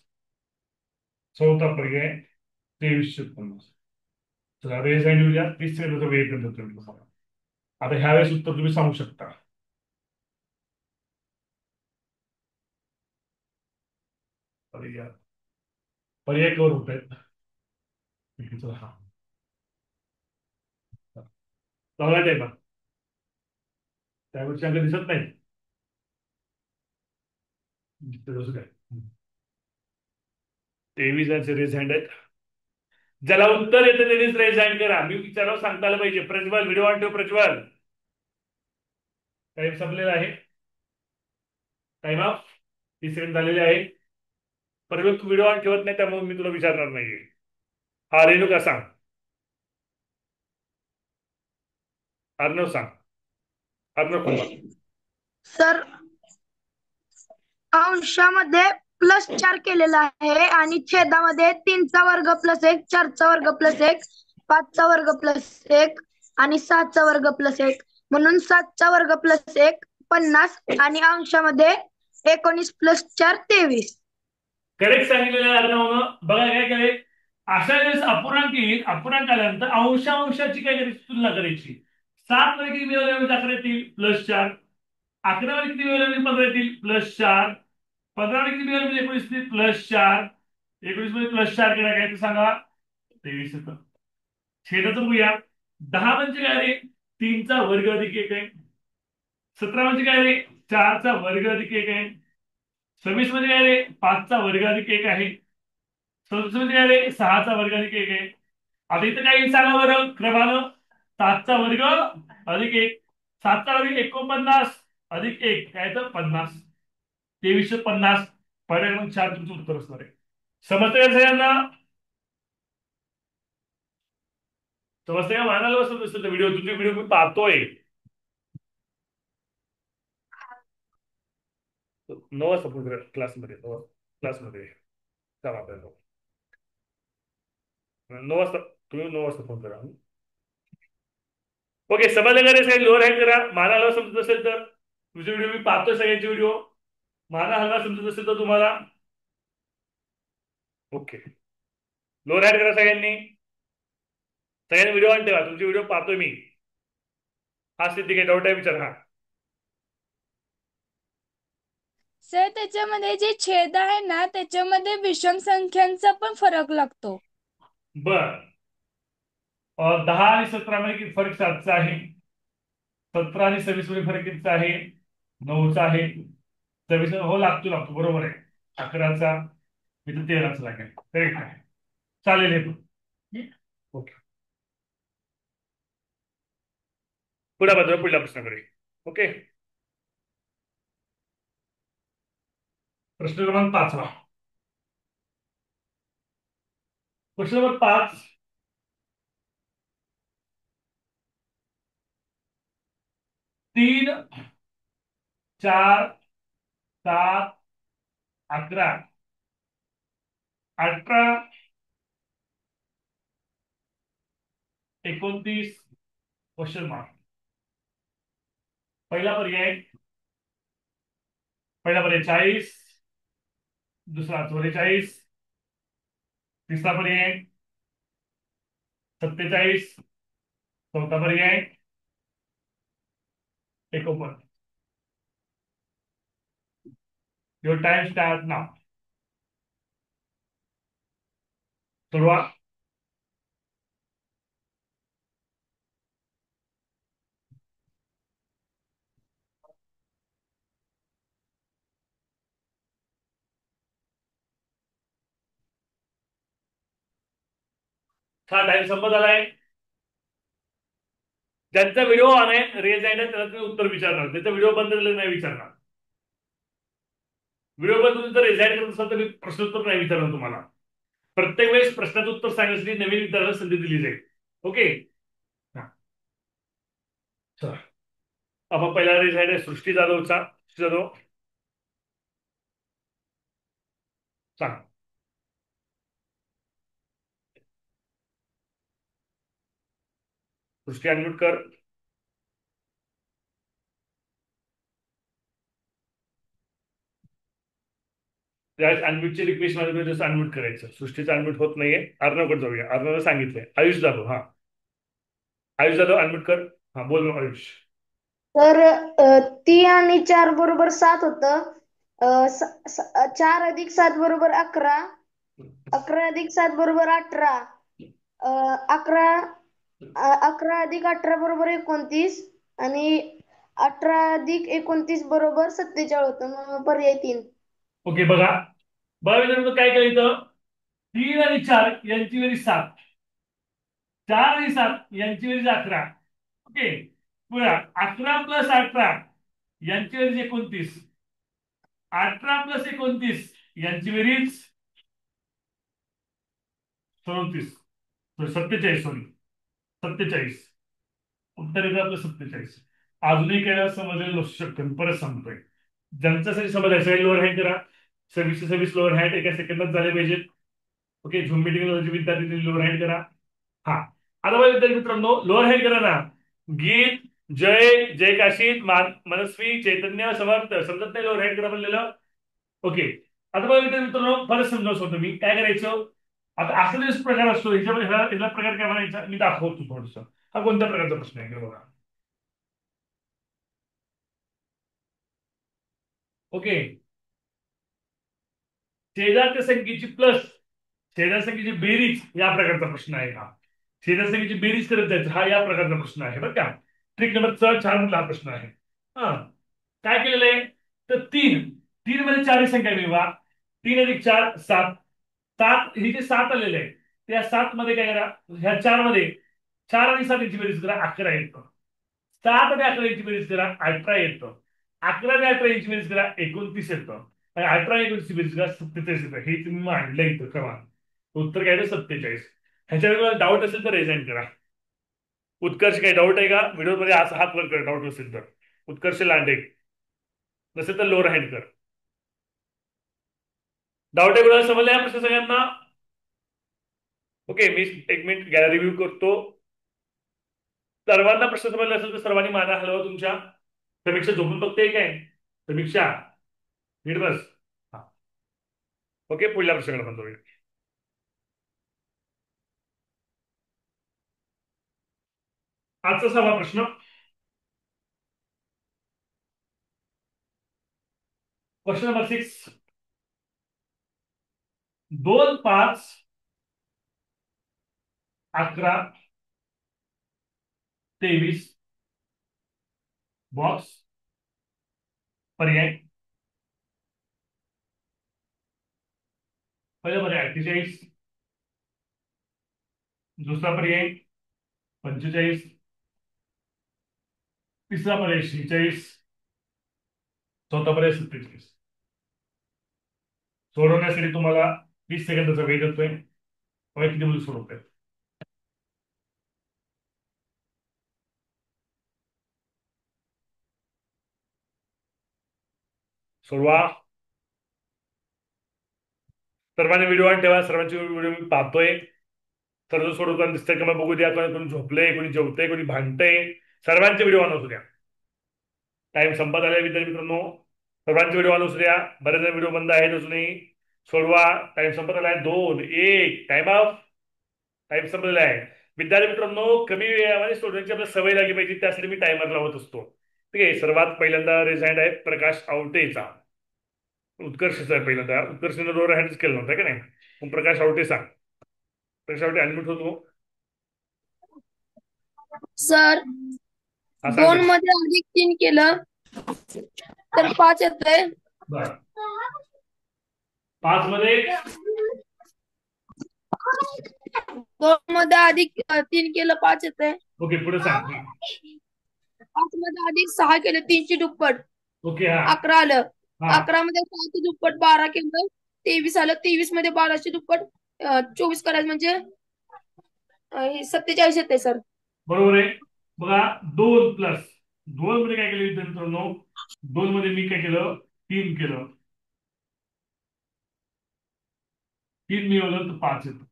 चौथा पर्याय 2350. चला रेज हँड येऊया. 30 सेकंदाचा वेळ देतो तुम्हाला. आता ह्या वेळेस उत्तर तुम्ही सांगू शकता. पर्याय पर्याय कवर होत आहेत. हा चांगला टाइम आहे. त्यापेक्षा अंक दिसत नाही. दिसतं काय? 23 जणांचे रेज हँड आहेत. ज्याला उत्तर येतं त्यांनीच रेज हँड करा. मी विचारावं सांगता आलं पाहिजे. प्रज्वल व्हिडिओ ऑन ठेव. प्रज्वल टाइम संपलेला आहे. टाइम ऑफ 30 सेकंड झालेले आहे. प्रज्वल तू व्हिडिओ ऑन ठेवत नाही त्यामुळे मी तुला विचारणार नाहीये. हा रेणुका सांग. अर्णव सांग. अर्णव कुमार. सर अंशामध्ये +4 केलेला आहे आणि छेदामध्ये 3चा वर्ग +1, 4चा वर्ग +1, 5चा वर्ग +1 आणि 6चा वर्ग +1 म्हणून 7चा वर्ग +1 50 आणि अंशामध्ये 19 + 4 23. करेक्ट सांगितलेलं आहे अर्णवनं. बघा काय केलंय. अशा वेळेस अपूर्णांक येईल. अपूर्णांक आल्यानंतर अंशांशाची काय करायची तुलना करायची. 7 मध्ये किती मिळवले 11 येतील +4. 11 मध्ये किती मिळवले 15 येतील +4. 15 मध्ये किती मिळवले 19 येतील +4. 19 मध्ये +4 केला काय ते सांगा. 23 येतं. छेदाचं बघूया. 10 म्हणजे काय रे 3चा वर्ग अधिक 1 आहे. 17 म्हणजे काय रे 4चा वर्ग अधिक 1 आहे. 26 म्हणजे काय रे 5चा वर्ग अधिक 1 आहे. 37 म्हणजे काय रे 6चा वर्ग अधिक 1 आहे. आता इथं काही सांगा बरं क्रमानं. 7चा वर्ग अधिक 1. 7चा वर्ग 49 अधिक 1 काय तर 50. 2350. पर्याय क्रमांक 4 तुमचं उत्तर असणार आहे. समजतंय का सगळ्यांना? समजतंय का? म्हणायला बसत नसतं व्हिडिओ. तुझे व्हिडिओ मी पाहतोय. 9 वाजता फोन क्लासमध्ये. 9 क्लासमध्ये चला आपल्याला 9 वाजता. तुम्ही 9 वाजता फोन करा. ओके समजलं का रे साहेब. लोअर हँड करा. माना हलवा समजत असेल तर. तुझे व्हिडिओ मी पाहतोय सगळ्यांचे व्हिडिओ. माना हलवा समजत असेल तर तुम्हाला. ओके लोअर हँड करा सगळ्यांनी. सगळ्यांनी व्हिडिओ ऑन ठेवा. तुमचे व्हिडिओ पाहतोय मी. हा सिद्धी काही डाऊट आहे विचार. हा सर त्याच्यामध्ये जे छेद आहे ना त्याच्यामध्ये विषम संख्यांचा पण फरक लागतो. बर 10 आणि 17 मध्ये फरक 7चा आहे. 17 आणि 26 मध्ये फरक कितीचा आहे 9चा आहे. 26 हो लागतो बरोबर आहे. 11चा इथं 13चा लागेल. करेक्ट आहे. चालेल हे पण. ओके पुढल्या प्रश्नाकडे. ओके प्रश्न क्रमांक 5. प्रश्न नंबर 5. 3, 4, 7, 11, 18, 29 question mark. पहिला पर्याय 40. दुसरा 44. तिसरा पर्याय 47. चौथा पर्याय 49. युअर टाइम स्टार्ट नाव. सोडवा. हा टाइम संपत आलाय. ज्यांचा व्हिडिओ ऑन आहे रेज आहे त्याला तुम्ही उत्तर विचारणार. त्याचा व्हिडिओ बंद झाला नाही विचारणार. व्हिडिओ बंद तुमचं रेजाईड करत असाल तर मी प्रश्नोत्तर नाही विचारणार तुम्हाला. प्रत्येक वेळेस प्रश्नाचं उत्तर सांगण्यासाठी नवीन विद्यार्थ्याला संधी दिली जाईल. ओके चला आपण पहिला रेजाईड आहे सृष्टी जाधवचा. सृष्टी जाधव सांग. सृष्टी अनम्यूट कर. त्यावेळेस अनम्यूटची रिक्वेस्ट मध्ये जसं अनम्यूट करायचं. सृष्टीचं अनम्यूट होत नाहीये. अर्णवकडे जाऊया. अर्णवनं सांगितलंय. आयुष जाधव. हा आयुष जाधव अनम्यूट कर. हा बोल मग आयुष. तर 3 आणि 4 बरोबर 7 होतं 4 अधिक 7 बरोबर 11. 11 अधिक 7 बरोबर 18. 11 11 अधिक 18 बरोबर 29. आणि 18 अधिक 29 बरोबर 47 होतं. मग पर्याय 3. ओके बघा. बघा मित्रांनो काय केलं इथं, 3 आणि 4 यांची बेरीज 7, 4 आणि 7 यांची बेरीज 11. ओके. पुन्हा 11 + 18 यांची बेरीज 29. 18 + 29 यांची बेरीज 37. 47 सॉरी, 47. उत्तर येतं आपलं 47. अजूनही काय समजलेलं नसू शकतं, मी परत सांगतोय. ज्यांच्यासाठी समजायचं सगळे लोअर हँड करा. 26 लोअर हँड एका सेकंदात झाले पाहिजेत. ओके. झूम मिटिंग विद्यार्थी लोअर हँड करा. हा. आता बघा विद्यार्थी मित्रांनो, लोअर हँड करा ना. गीत, जय, जय काशीद, मनस्वी, चैतन्य, समर्थ. समजत नाही लोअर हँड करा म्हणलेलं. ओके. आता बघा विद्यार्थी मित्रांनो, परत समजावतो होतो मी काय करायचं. आता असा जो प्रकार असतो ह्याच्यामध्ये ह्याला प्रकार काय म्हणायचा मी दाखवतो थोडस. हा कोणत्या प्रकारचा प्रश्न आहे बघा. ओके. शेजारच्या संख्येची प्लस शेजार संख्येची बेरीज या प्रकारचा प्रश्न आहे हा. शेजार संख्येची बेरीज करत जायचं हा या प्रकारचा प्रश्न आहे बरं का. ट्रिक नंबर 4 मधला हा प्रश्न आहे. हा. काय केलेलं आहे तर 3 मध्ये 4 ही संख्या मिळवा. 3 अधिक 4 7. 7 हे जे 7 आलेले आहे त्या 7 मध्ये काय करा, ह्या 4 मध्ये 4 आणि 7 यांची बेरीज करा 11 येतं. 7 आणि 11 यांची बेरीज करा 18 येतं. 11 आणि 18 यांची बेरीज करा 29 येतं. आणि 18 आणि 29 बेरीज करा 47 येतं. हे तुम्ही मांडलं इथं कमा. उत्तर काय 47. ह्याच्यावर डाऊट असेल तर रेझाईन करा. उत्कर्ष काही डाऊट आहे का व्हिडिओमध्ये असा हात वर कर डाऊट असेल तर. उत्कर्ष लांडे. नसेल तर लोअर हँड कर. डाऊट आहे कुणाला समजलं या प्रश्न सगळ्यांना. ओके. मी 1 मिनिट गॅलरी रिव्ह्यू करतो. सर्वांना प्रश्न समजले असेल तर सर्वांनी माना हलवा तुमच्या. समीक्षा झोपून बघते काय. समीक्षा नीट बस. हा. ओके. पुढल्या प्रश्नाकडे पण जाऊया. आजचा 6वा प्रश्न. Question number 6. 2 5 11 23 बॉक्स पर्याय. पहिला पर्याय 48. दुसरा पर्याय 45. तिसरा पर्याय 46. चौथा पर्याय 47. सोडवण्यासाठी तुम्हाला 20 सेकंदाचा वेळ देतोय. बघा किती मुलं सोडवताय. सोडवा. सर्वांनी व्हिडिओ ऑन ठेवा. सर्वांचे व्हिडिओ मी पाहतोय. सर्व सोडवताना दिसतंय का मला बघू द्या. कोणी झोपलंय, कोणी जेवतंय, कोणी भांडतंय. सर्वांचे व्हिडिओ ऑन असू द्या. टाइम संपत आलाय विद्यार्थी मित्रांनो. सर्वांचे व्हिडिओ ऑन असू द्या. बरेच व्हिडिओ बंद आहेत अजूनही. सोडवा. टाइम संपत आलाय. 2 1 टाइम ऑफ. टाइम संपलेला आहे. विद्यार्थी मित्रांनो कमी वेळामध्ये सोडण्याची आपल्याला सवय लागली पाहिजे त्यासाठी मी टायमर लावत असतो. ठीक आहे. सर्वात पहिल्यांदा रेज हँड आहे प्रकाश आवटेचा. उत्कर्षचा आहे पहिल्यांदा. उत्कर्षने रोर हँडच केलं नव्हतं का नाही. मग प्रकाश आवटे सांग. प्रकाश आवटे अनम्यूट होतो. सर हा सांग 2 मध्ये अधिक 3 केलं तर 5 येतंय. बर. 5 मध्ये 2 मध्ये अधिक 3 केलं 5 येतंय. ओके पुढे सांग. 5 मध्ये अधिक 6 केलं 3ची दुप्पट ओके. हा 11 आलं. हा 11 मध्ये 6ची दुप्पट 12 केलं 23 आलं. 23 मध्ये 12ची दुप्पट 24 करायचं म्हणजे 47 येते सर. बरोबर आहे. बघा 2 प्लस 2 मध्ये काय केलं विद्यार्थी मित्रांनो. 2 मध्ये मी काय केलं 3 केलं. 3 मिळवलं तर 5 येतं.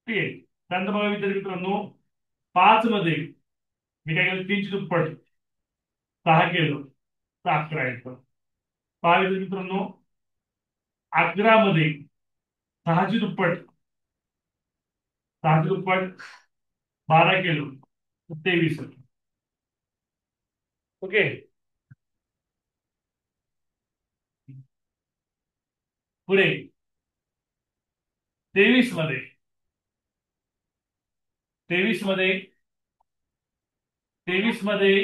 ठीक आहे. त्यानंतर बघा विद्यार्थी मित्रांनो 5 मध्ये मी काय केलं 3ची दुप्पट 6 केलं तर 11 येतं. पहा विद्यार्थी मित्रांनो 11 मध्ये 6ची दुप्पट 12 केलं तर 23 येतं. ओके. पुढे 23 मध्ये 23 मध्ये 23 मध्ये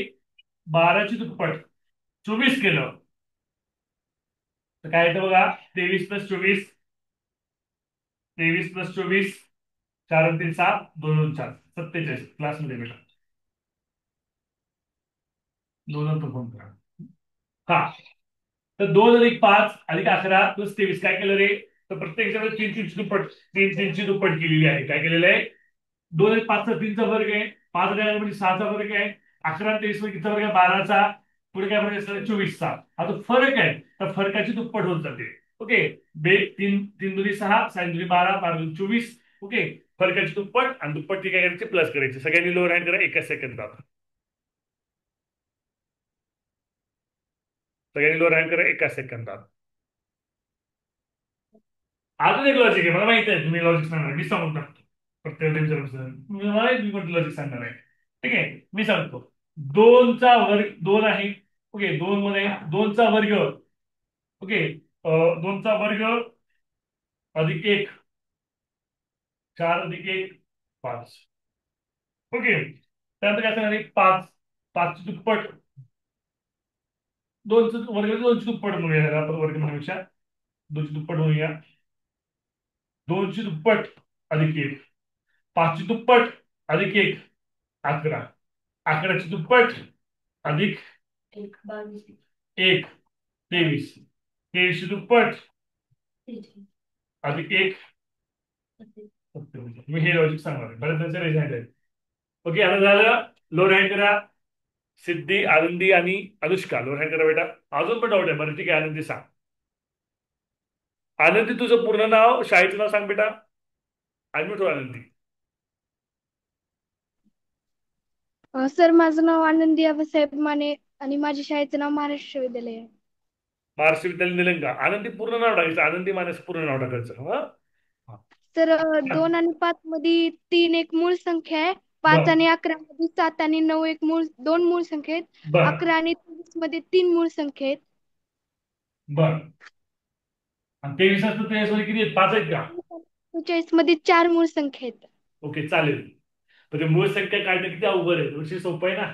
12ची दुप्पट 24 केलं तर काय येतं बघा. 23 + 24 23 + 24 4 आणि 3 7 2 2 4 47 क्लासमध्ये बेटा 2 नंतर फोन करा. हा तर 2 + 5 + 11 + 23 काय केलं रे. तर प्रत्येक जण 3 3ची दुप्पट 3 3ची दुप्पट केलेली आहे. काय केलेलं आहे. 2 1 5 3चा वर्ग आहे. 5 म्हणजे 6चा वर्ग आहे. 11 आणि 23 मध्ये कितीचा वर्ग आहे 12चा. पुढे काय वर्ग असणार 24चा. आता फरक आहे तर फरकाची दुप्पट होत जाते. ओके. 3 3 दुनी 6 6 दुनी 12 12 दुनी 24. ओके. फरकाची दुप्पट आणि दुप्पट ती काय करायची प्लस करायची. सगळ्यांनी लोअर हँड करा एका सेकंदात. सगळ्यांनी लोअर हँड करा एका सेकंदात. अजून एक लॉजिक आहे मला माहिती आहे तुम्ही लॉजिक सांगणार मी सांगून टाकतो. प्रत्येक मला तुम्ही लॉजिक सांगणार आहे. ठीक आहे मी सांगतो. 2चा वर्ग 2 आहे. ओके 2 मध्ये 2चा वर्ग. ओके 2चा वर्ग अधिक 1 4 अधिक 1 5. ओके त्यानंतर काय सांगणार 5 5ची दुप्पट 2चा वर्ग 2ची दुप्पट म्हणूया आपण वर्ग म्हणण्यापेक्षा 2ची दुप्पट म्हणूया. 2ची दुप्पट अधिक 1 5ची दुप्पट अधिक 1 11 11ची दुप्पट अधिक 1 23 23ची दुप्पट अधिक 1 मी हे लॉजिक सांगणार आहे. बरेच जणांचे रेज हँड आहे. ओके आता झालं. लोअर हँड करा. सिद्धी आनंदी आणि अनुष्का लोअर हँड करा बेटा. अजून पण डाऊट आहे बरं ठीक आहे आनंदी सांग. आनंदी तुझं पूर्ण नाव शाळेचं नाव सांग बेटा. ऍडमिट हो आनंदी. सर माझं नाव आनंदी आबासाहेब माने आणि माझ्या शाळेचं नाव महाराष्ट्र विद्यालय आहे. महाराष्ट्र विद्यालय निलंगा. आनंदी पूर्ण नाव टाकायचं. आनंदी मानेस पूर्ण नाव टाकायचं. हा सर 2 आणि 5 मध्ये 3 एक मूळ संख्या आहे. 5 बर आणि 11 मध्ये 7 आणि 9 एक दोन मूळ संख्या आहेत. बर 11 आणि 23 मध्ये 3 मूळ संख्या आहेत. बर आणि 23 असतं 23 मध्ये किती आहेत 5 आहेत का. 44 मध्ये 4 मूळ संख्या आहेत. ओके चालेल. पण ते मूळ संख्या काढणं किती अवघड आहे. विषय सोपं आहे ना.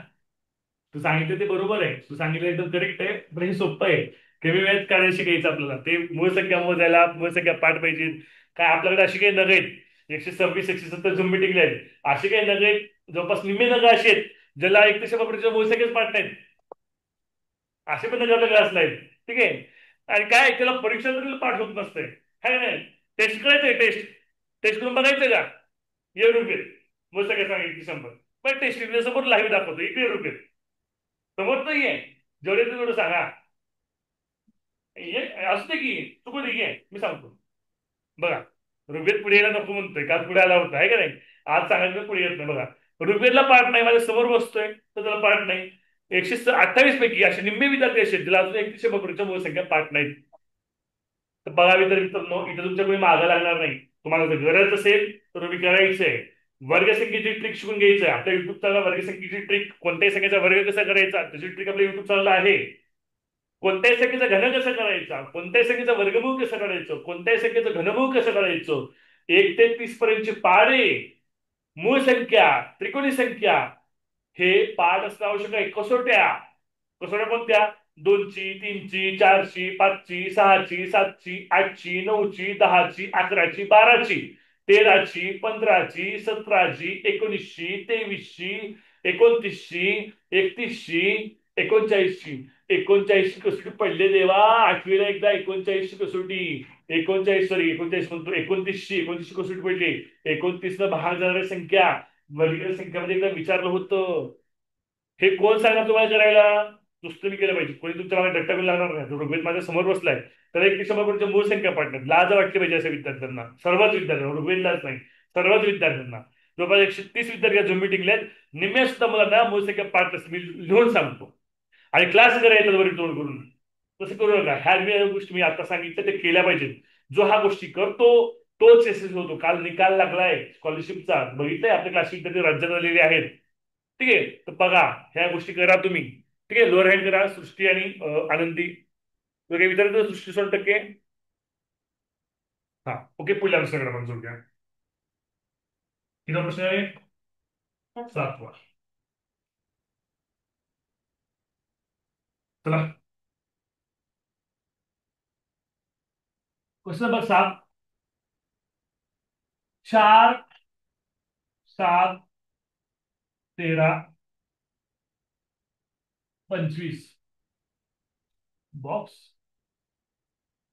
तू सांगितलं ते बरोबर आहे. तू सांगितलं एकदम करेक्ट आहे. पण हे सोपं आहे. कमी वेळात काढायला शिकायचं आपल्याला. ते मूळ संख्या मोजायला मूळ संख्या पाठ पाहिजे. काय आपल्याकडे अशी काही नग आहेत 126 170 झुंबी टिकले आहेत. अशी काही नग आहेत जवळपास निम्मे नग अशी आहेत ज्याला 31 बाबरीच्या मूळ संख्याच पाठ नाहीत. असे पण नग आपल्या क्लासला आहेत. ठीक आहे. आणि काय त्याला परीक्षा तरी पाठ होत नसते. है नाही. टेस्ट करायचंय टेस्ट. टेस्ट करून बघायचं का. ये रुपये मूळ संख्या सांगितली 100. पण टेस्ट समोर लाईव्ह दाखवतो इकडे रुपये समोर नाहीये. जेवढे तेवढं सांगा. असू दे की चुकू दे की मी सांगतो. बघा ऋग्वेद पुढे यायला नको म्हणतोय काल पुढे आला होता आहे का नाही. आज सांगायचं पुढे येत नाही. बघा ऋग्वेदला पाठ नाही माझ्या समोर बसतोय तर त्याला पाठ नाही. 128 पैकी असे निम्मे विद्यार्थी असेल ज्याला अजून 31 बकरीच्या मूळ संख्या पाठ नाहीत. तर बघा मित्रांनो इथं तुमच्या कोणी मागं लागणार नाही. तुम्हाला जर गरज असेल तर तुम्ही करायचंय. वर्गसंख्येची ट्रिक शिकून घ्यायचं आहे. आपल्या युट्यूब चॅनल वर्गसंख्येची ट्रिक कोणत्याही संख्येचा वर्ग कसा करायचा त्याची ट्रिक आपल्या युट्यूब चॅनल आहे. कोणत्याही संख्येचा घन कसं करायचा कोणत्याही संख्येचा वर्गमूळ कसं करायचं कोणत्याही संख्येचं घनमूळ कसं करायचं 1 ते 30 पर्यंतचे पाढे मूळ संख्या त्रिकोणी संख्या हे पाठ असणं आवश्यक आहे. कसोट्या कसोट्या कोणत्या 2ची 3ची 4ची 5ची 6ची 7ची 8ची 9ची 10ची 11ची 12ची 13ची 15ची 17ची 19ची 23ची 29ची 31ची 39ची 39ची कसोटी पडले देवा. 8वीला एकदा 39ची कसोटी 39 म्हणतो 29ची कसोटी पडली. 29 न भाग जाणारी संख्या वर्गीय संख्यामध्ये एकदा विचारलं होतं. हे कोण सांगणार तुम्हाला करायला. नुसतं मी केलं पाहिजे. कोणी तुमच्या मागे डट्टा लागणार नाही. ऋग्वेद माझ्या समोर बसलाय तर 1 कोणत्या मूळ संख्या पाडणार लाज वाटली पाहिजे अशा विद्यार्थ्यांना. सर्वच विद्यार्थ्यांना ऋग्वेदलाच नाही सर्वच विद्यार्थ्यांना. जवळपास 130 विद्यार्थी झुंबी टिकलेत. निम्म्या सुद्धा मुलांना मूळ संख्या पाठ नसते मी लिहून सांगतो. आणि क्लास करायचा वरील तोड करून तसं करू नका. ह्या गोष्टी मी आता सांगितलं ते केल्या पाहिजेत. जो हा गोष्टी करतो तोच यशस्वी होतो. काल निकाल लागलाय स्कॉलरशिपचा बघितलंय आपल्या क्लास विद्यार्थी राज्यात आलेले आहेत. ठीक आहे तर बघा ह्या गोष्टी करा तुम्ही. ठीक आहे लोअर हँड करा सृष्टी आणि आनंदी वगैरे विद्यार्थी सृष्टी 100%. हा ओके, पुढल्या प्रश्नाकडे आपण जोडूया. किती प्रश्न आहे? 7वा. चला, क्वेश्चन नंबर 7. 4, 7, 13, 25 बॉक्स.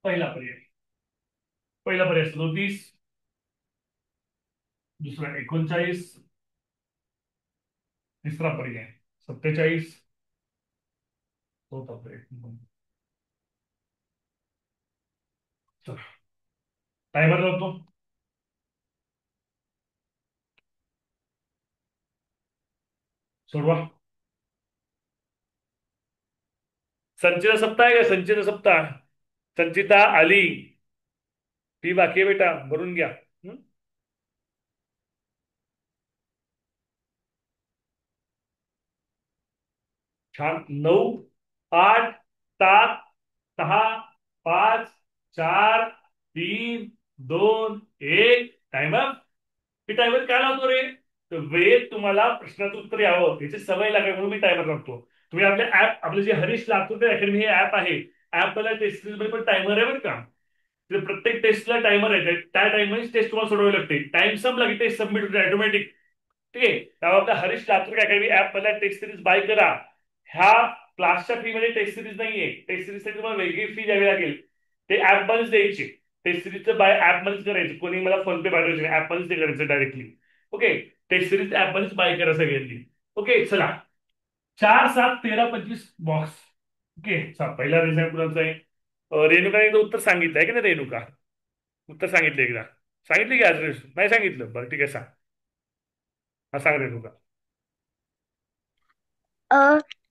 पहिला पर्याय 37, दुसरा 39, तिसरा पर्याय 47, चौथा पर्याय. चला, टायमर लावतो. सोडवा. संचिता सप्ताह आहे का? संचिता सप्ताह. संचिता आली. ती बाकी आहे बेटा, भरून घ्या. हं? छान. 9, 8, 7, 6, 5, 4, 3, 2, 1. टायमर. मी टायमर काय लावतो रे? तर वेळ तुम्हाला प्रश्नाचं उत्तर यावं याची सवय लागावी म्हणून मी टायमर लावतो. तुम्ही आपले ऍप, आपले जे हरीश लातूर अकॅडमी हे ऍप आहे, ऍपला टेस्ट मध्ये पण टायमर आहे बरं का. तर प्रत्येक टेस्टला टायमर आहे, त्या टाइममध्ये टेस्ट तुम्हाला सोडवावी लागते. टाइम संपला की टेस्ट सबमिट होते ऑटोमॅटिक. ठीक आहे, त्यामुळे आपल्या हरीश लातूर अकॅडमी ऍप मध्ये टेस्ट सिरीज बाय करा. ह्या क्लासच्या फी मध्ये टेस्ट सिरीज नाहीये. टेस्ट सिरीजसाठी तुम्हाला वेगळी फी द्यावी लागेल. ते ऍप मध्येच द्यायची. टेस्ट सिरीजचं बाय ऍप मध्येच करायचं. कोणी मला फोन पे पाठवायचे नाही, ऍप मध्येच ते करायचं directly. Okay, test series app मध्येच बाय करा सगळ्यांनी. ओके चला, 4, 7, 13, 25 बॉक्स. ओके, पहिला रिझल्ट कुणाचा आहे? रेणुकाने एकदा उत्तर सांगितलं आहे की नाही? रेणुका उत्तर सांगितलं एकदा. सांगितलं की आज नाही सांगितलं? बरं ठीक आहे, सांग. हा सांग रेणुका.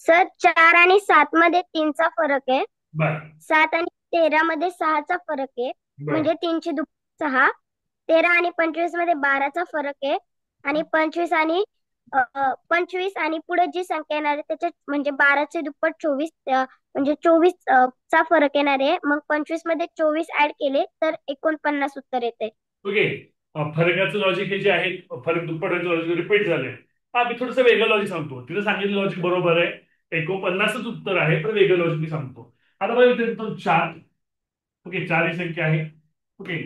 सर 4 आणि 7 मध्ये 3चा फरक आहे. बर 7 आणि 13 मध्ये 6चा फरक आहे. बर म्हणजे 3ची दुप्पट 6. 13 आणि 25 मध्ये 12चा फरक आहे. आणि 25 आणि पुढे जी संख्या येणार आहे त्याच्यात म्हणजे 12चे दुप्पट 24, म्हणजे 24 चा फरक येणार आहे. मग 25 मध्ये 24 ऍड केले तर 49 उत्तर येते. ओके. फरकाचं लॉजिक हे जे आहे, फरक दुप्पट लॉजिक रिपीट झालंय. हा, मी थोडंसं वेगळं लॉजिक सांगतो. तिथं सांगितलं लॉजिक बरोबर आहे, 49च उत्तर आहे, पण वेगळं लॉजिक मी सांगतो. आता बघा विद्यार्थी, 4. ओके, 4 ही संख्या आहे. ओके,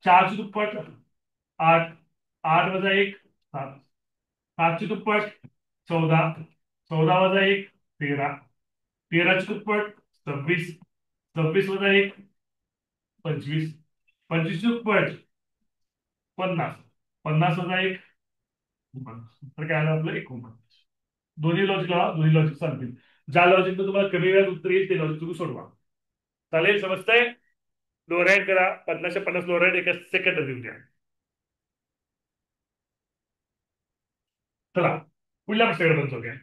4ची दुप्पट 8, 8 वजा 1 7, 7ची दुप्पट 14, 14 वजा 1 13, 13ची दुप्पट 26, 26 वजा 1 25, 25ची दुप्पट 50, 50 वजा 1 तर काय आलं आपलं 49. दोन्ही लॉजिक लावा, दोन्ही लॉजिक चालतील. ज्या लॉजिकनं तुम्हाला कमी वेळात उत्तर येईल ते लॉजिक तुम्ही सोडवा. चालेल, समजतंय? लोअर हँड करा. 50च्या 50 लोअर हँड एका सेकंदात देऊन द्या. चला, पुढल्या प्रश्नाकडे बनतो घ्या.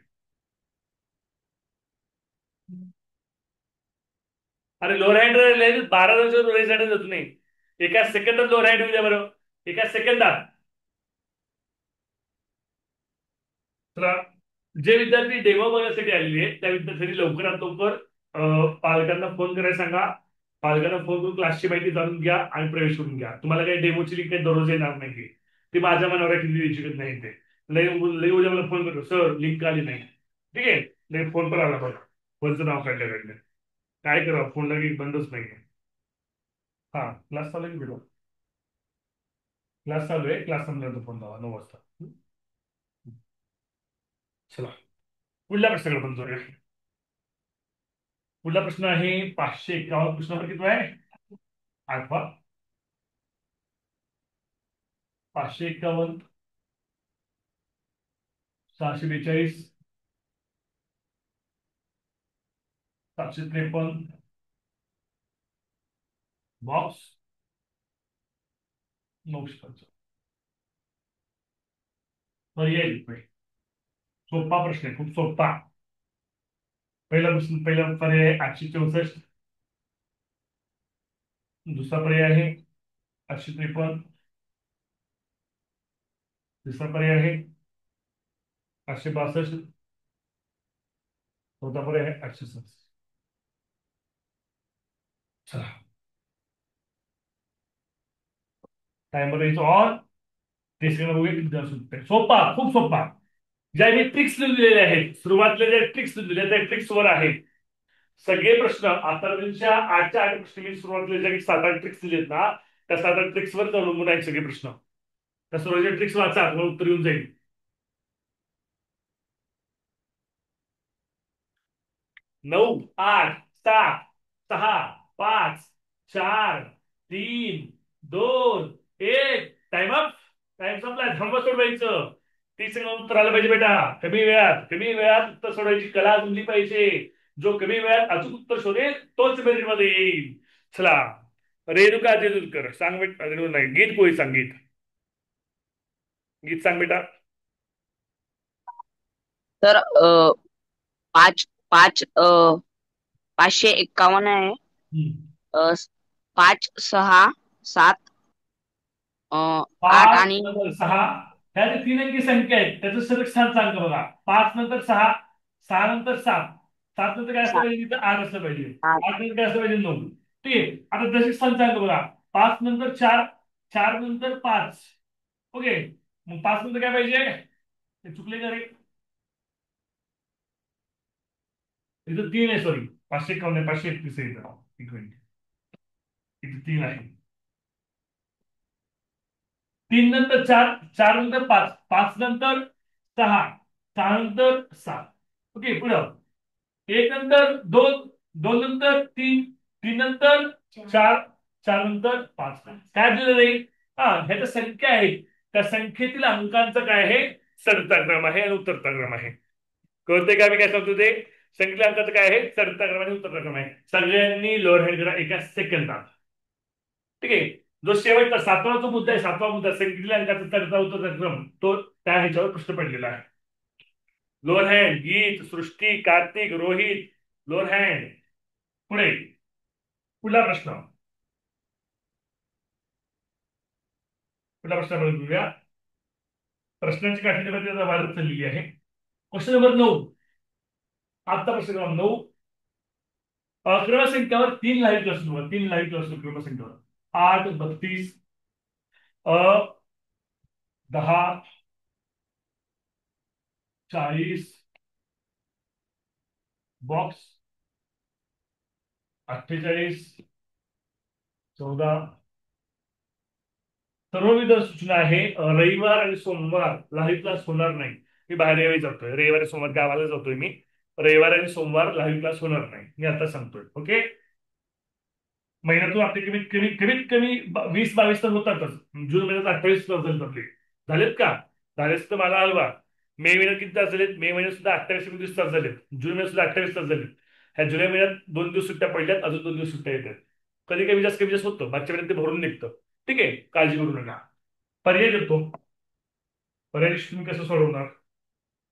अरे लोअर हँड 12 रेज हँड जात नाही. एका सेकंदात लोअर हँड येऊ द्या बरं, एका सेकंदात. चला, जे विद्यार्थी डेमो बघण्यासाठी आलेले आहेत त्या विद्यार्थ्यांनी लवकरात लवकर पालकांना फोन करायला सांगा. पालकांना फोन करून क्लासची माहिती जाणून घ्या आणि प्रवेश करून घ्या. तुम्हाला काही डेमोची लिंक काही दररोज येणार नाही. ती माझ्या मनावर आहे, किती द्यायची शकत नाही. ते लई लई उद्या मला फोन करतो, सर लिंक आली नाही. ठीक आहे, लई फोन पण आला बघा, फोनचं नाव काढलं. काय करा, फोन लगेच बंदच नाही. हा, क्लास चालू आहे की क्लास चालू आहे. क्लास संपल्यानंतर फोन लावा 9 वाजता. चला, पुढल्या प्रश्नाकडे पण जाऊया. पुढला प्रश्न आहे 551. प्रश्न नंबर किती आहे? 8वा. 551, 642, 753 बॉक्स 905. पर्याय रुपये. सोपा प्रश्न आहे, खूप सोपा. पहिला पर्याय आहे 864, दुसरा पर्याय आहे 853, तिसरा पर्याय आहे 862, चौथा पर्याय आहे 867. चला, टाइमर यायचं ऑन. ते सगळं बघूया किती जण सुटते. सोपा, खूप सोपा. ज्या मी ट्रिक्स दिलेल्या आहेत, सुरुवातीला ज्या ट्रिक्स दिलेल्या त्या ट्रिक्सवर आहेत सगळे प्रश्न. आतापर्यंतच्या 8च्या 8 प्रश्न मी सुरुवातीला ज्या 7-8 ट्रिक्स दिलेत ना, त्या 7-8 ट्रिक्सवर अवलंबून आहेत सगळे प्रश्न. त्या सुरुवातीच्या ट्रिक्स वाचा, तुम्हाला उत्तर येऊन जाईल. 9, 8, 7, 6, 5, 4, 3, 2, 1. Time up. टाइम संपला. थांबा सोडवायचं. 30 सेकंद उत्तर आलं पाहिजे बेटा. कमी वेळात उत्तर सोडवायची कला जमली पाहिजे. जो कमी वेळात अचूक उत्तर शोधेल तोच मेरिट मध्ये येईल. चला, रेणुका जेजुरकर सांग बेटा. नाही, गीत कोळी सांग. गीत सांग बेटा. तर 551 आहे. 5, 6, 7, 8 5 आणि नंतर 6. ह्या जे 3 अंकी संख्या आहेत त्याचं सलग स्थान सांग बघा. 5 नंतर 6, 6 नंतर 7, 7 नंतर काय असलं 7, पाहिजे, तिथं 8 असलं पाहिजे, 8. 8 नंतर काय असलं पाहिजे, 9. ठीक आहे. आता दशक स्थान सांग बघा. 5 नंतर 4, 4 नंतर 5. ओके. मग 5 नंतर काय पाहिजे, ते चुकले का रे. इथं 3 आहे, सॉरी. 551 आहे, 531 आहे इथं. एक मिनिट, इथं 3 आहे. 3 नंतर 4, 4 नंतर 5, 5 नंतर 6, 6 नंतर 7. ओके. पुढं 1 नंतर 2, 2 नंतर 3, 3 नंतर 4, 4 नंतर 5. काय दिलेलं आहे, ह्याच्या संख्या आहेत. त्या संख्येतील अंकांचं काय आहे, चढता क्रम आहे आणि उतरता क्रम आहे. कळतंय का मी काय सांगतो ते. संख्येतील अंकाचं काय आहे, चढता क्रम आणि उतरता क्रम आहे. सगळ्यांनी लोअर हँड करा एका सेकंदात. ठीक आहे. जो शेवटचा 7वा जो मुद्दा आहे, 7वा मुद्दा संख्येतील अंकाचा चढता उतरता क्रम, तो त्या ह्याच्यावर प्रश्न पडलेला आहे. Lower hand, Geet, Srushti, Kartik, Rohit, lower hand. पुढे पुढला प्रश्न. बघूया. प्रश्नांची काठीण्य वाढत चाललेली आहे. Question number 9. आता प्रश्न क्रमांक 9. क्रमसंख्यावर 3 लाईव्ह क्लास, 3 लाईव्ह क्लास क्रमसंख्यावर 8, 32, 10, 40, बॉक्स 48, 14. सर्वविध सूचना आहे. रविवार आणि सोमवार लाईव्ह क्लास होणार नाही. मी बाहेर यावेळी जातोय, रविवारी सोमवार गावाला जातोय मी. रविवार आणि सोमवार लाईव्ह क्लास होणार नाही, मी आता सांगतोय. ओके. महिन्यातून आपले कमीत कमी 20-22 तास होतातच. जून महिन्यात 28 तास झालेत आपले. झालेत का. झालेच तर मला हलवा. मे महिन्यात किती तास झालेत, मे महिन्यात सुद्धा 28-29 तास झालेत. जून महिन्यात सुद्धा 28 तास झालेत. ह्या जुलै महिन्यात 2 दिवस सुट्ट्या पडल्यात, अजून 2 दिवस सुट्ट्या येतात. कधी कमी जास्त होतं, मागच्या महिन्यात ते भरून निघतं. ठीक आहे, काळजी करू नका. पर्याय देतो. पर्याय तुम्ही कसं सोडवणार.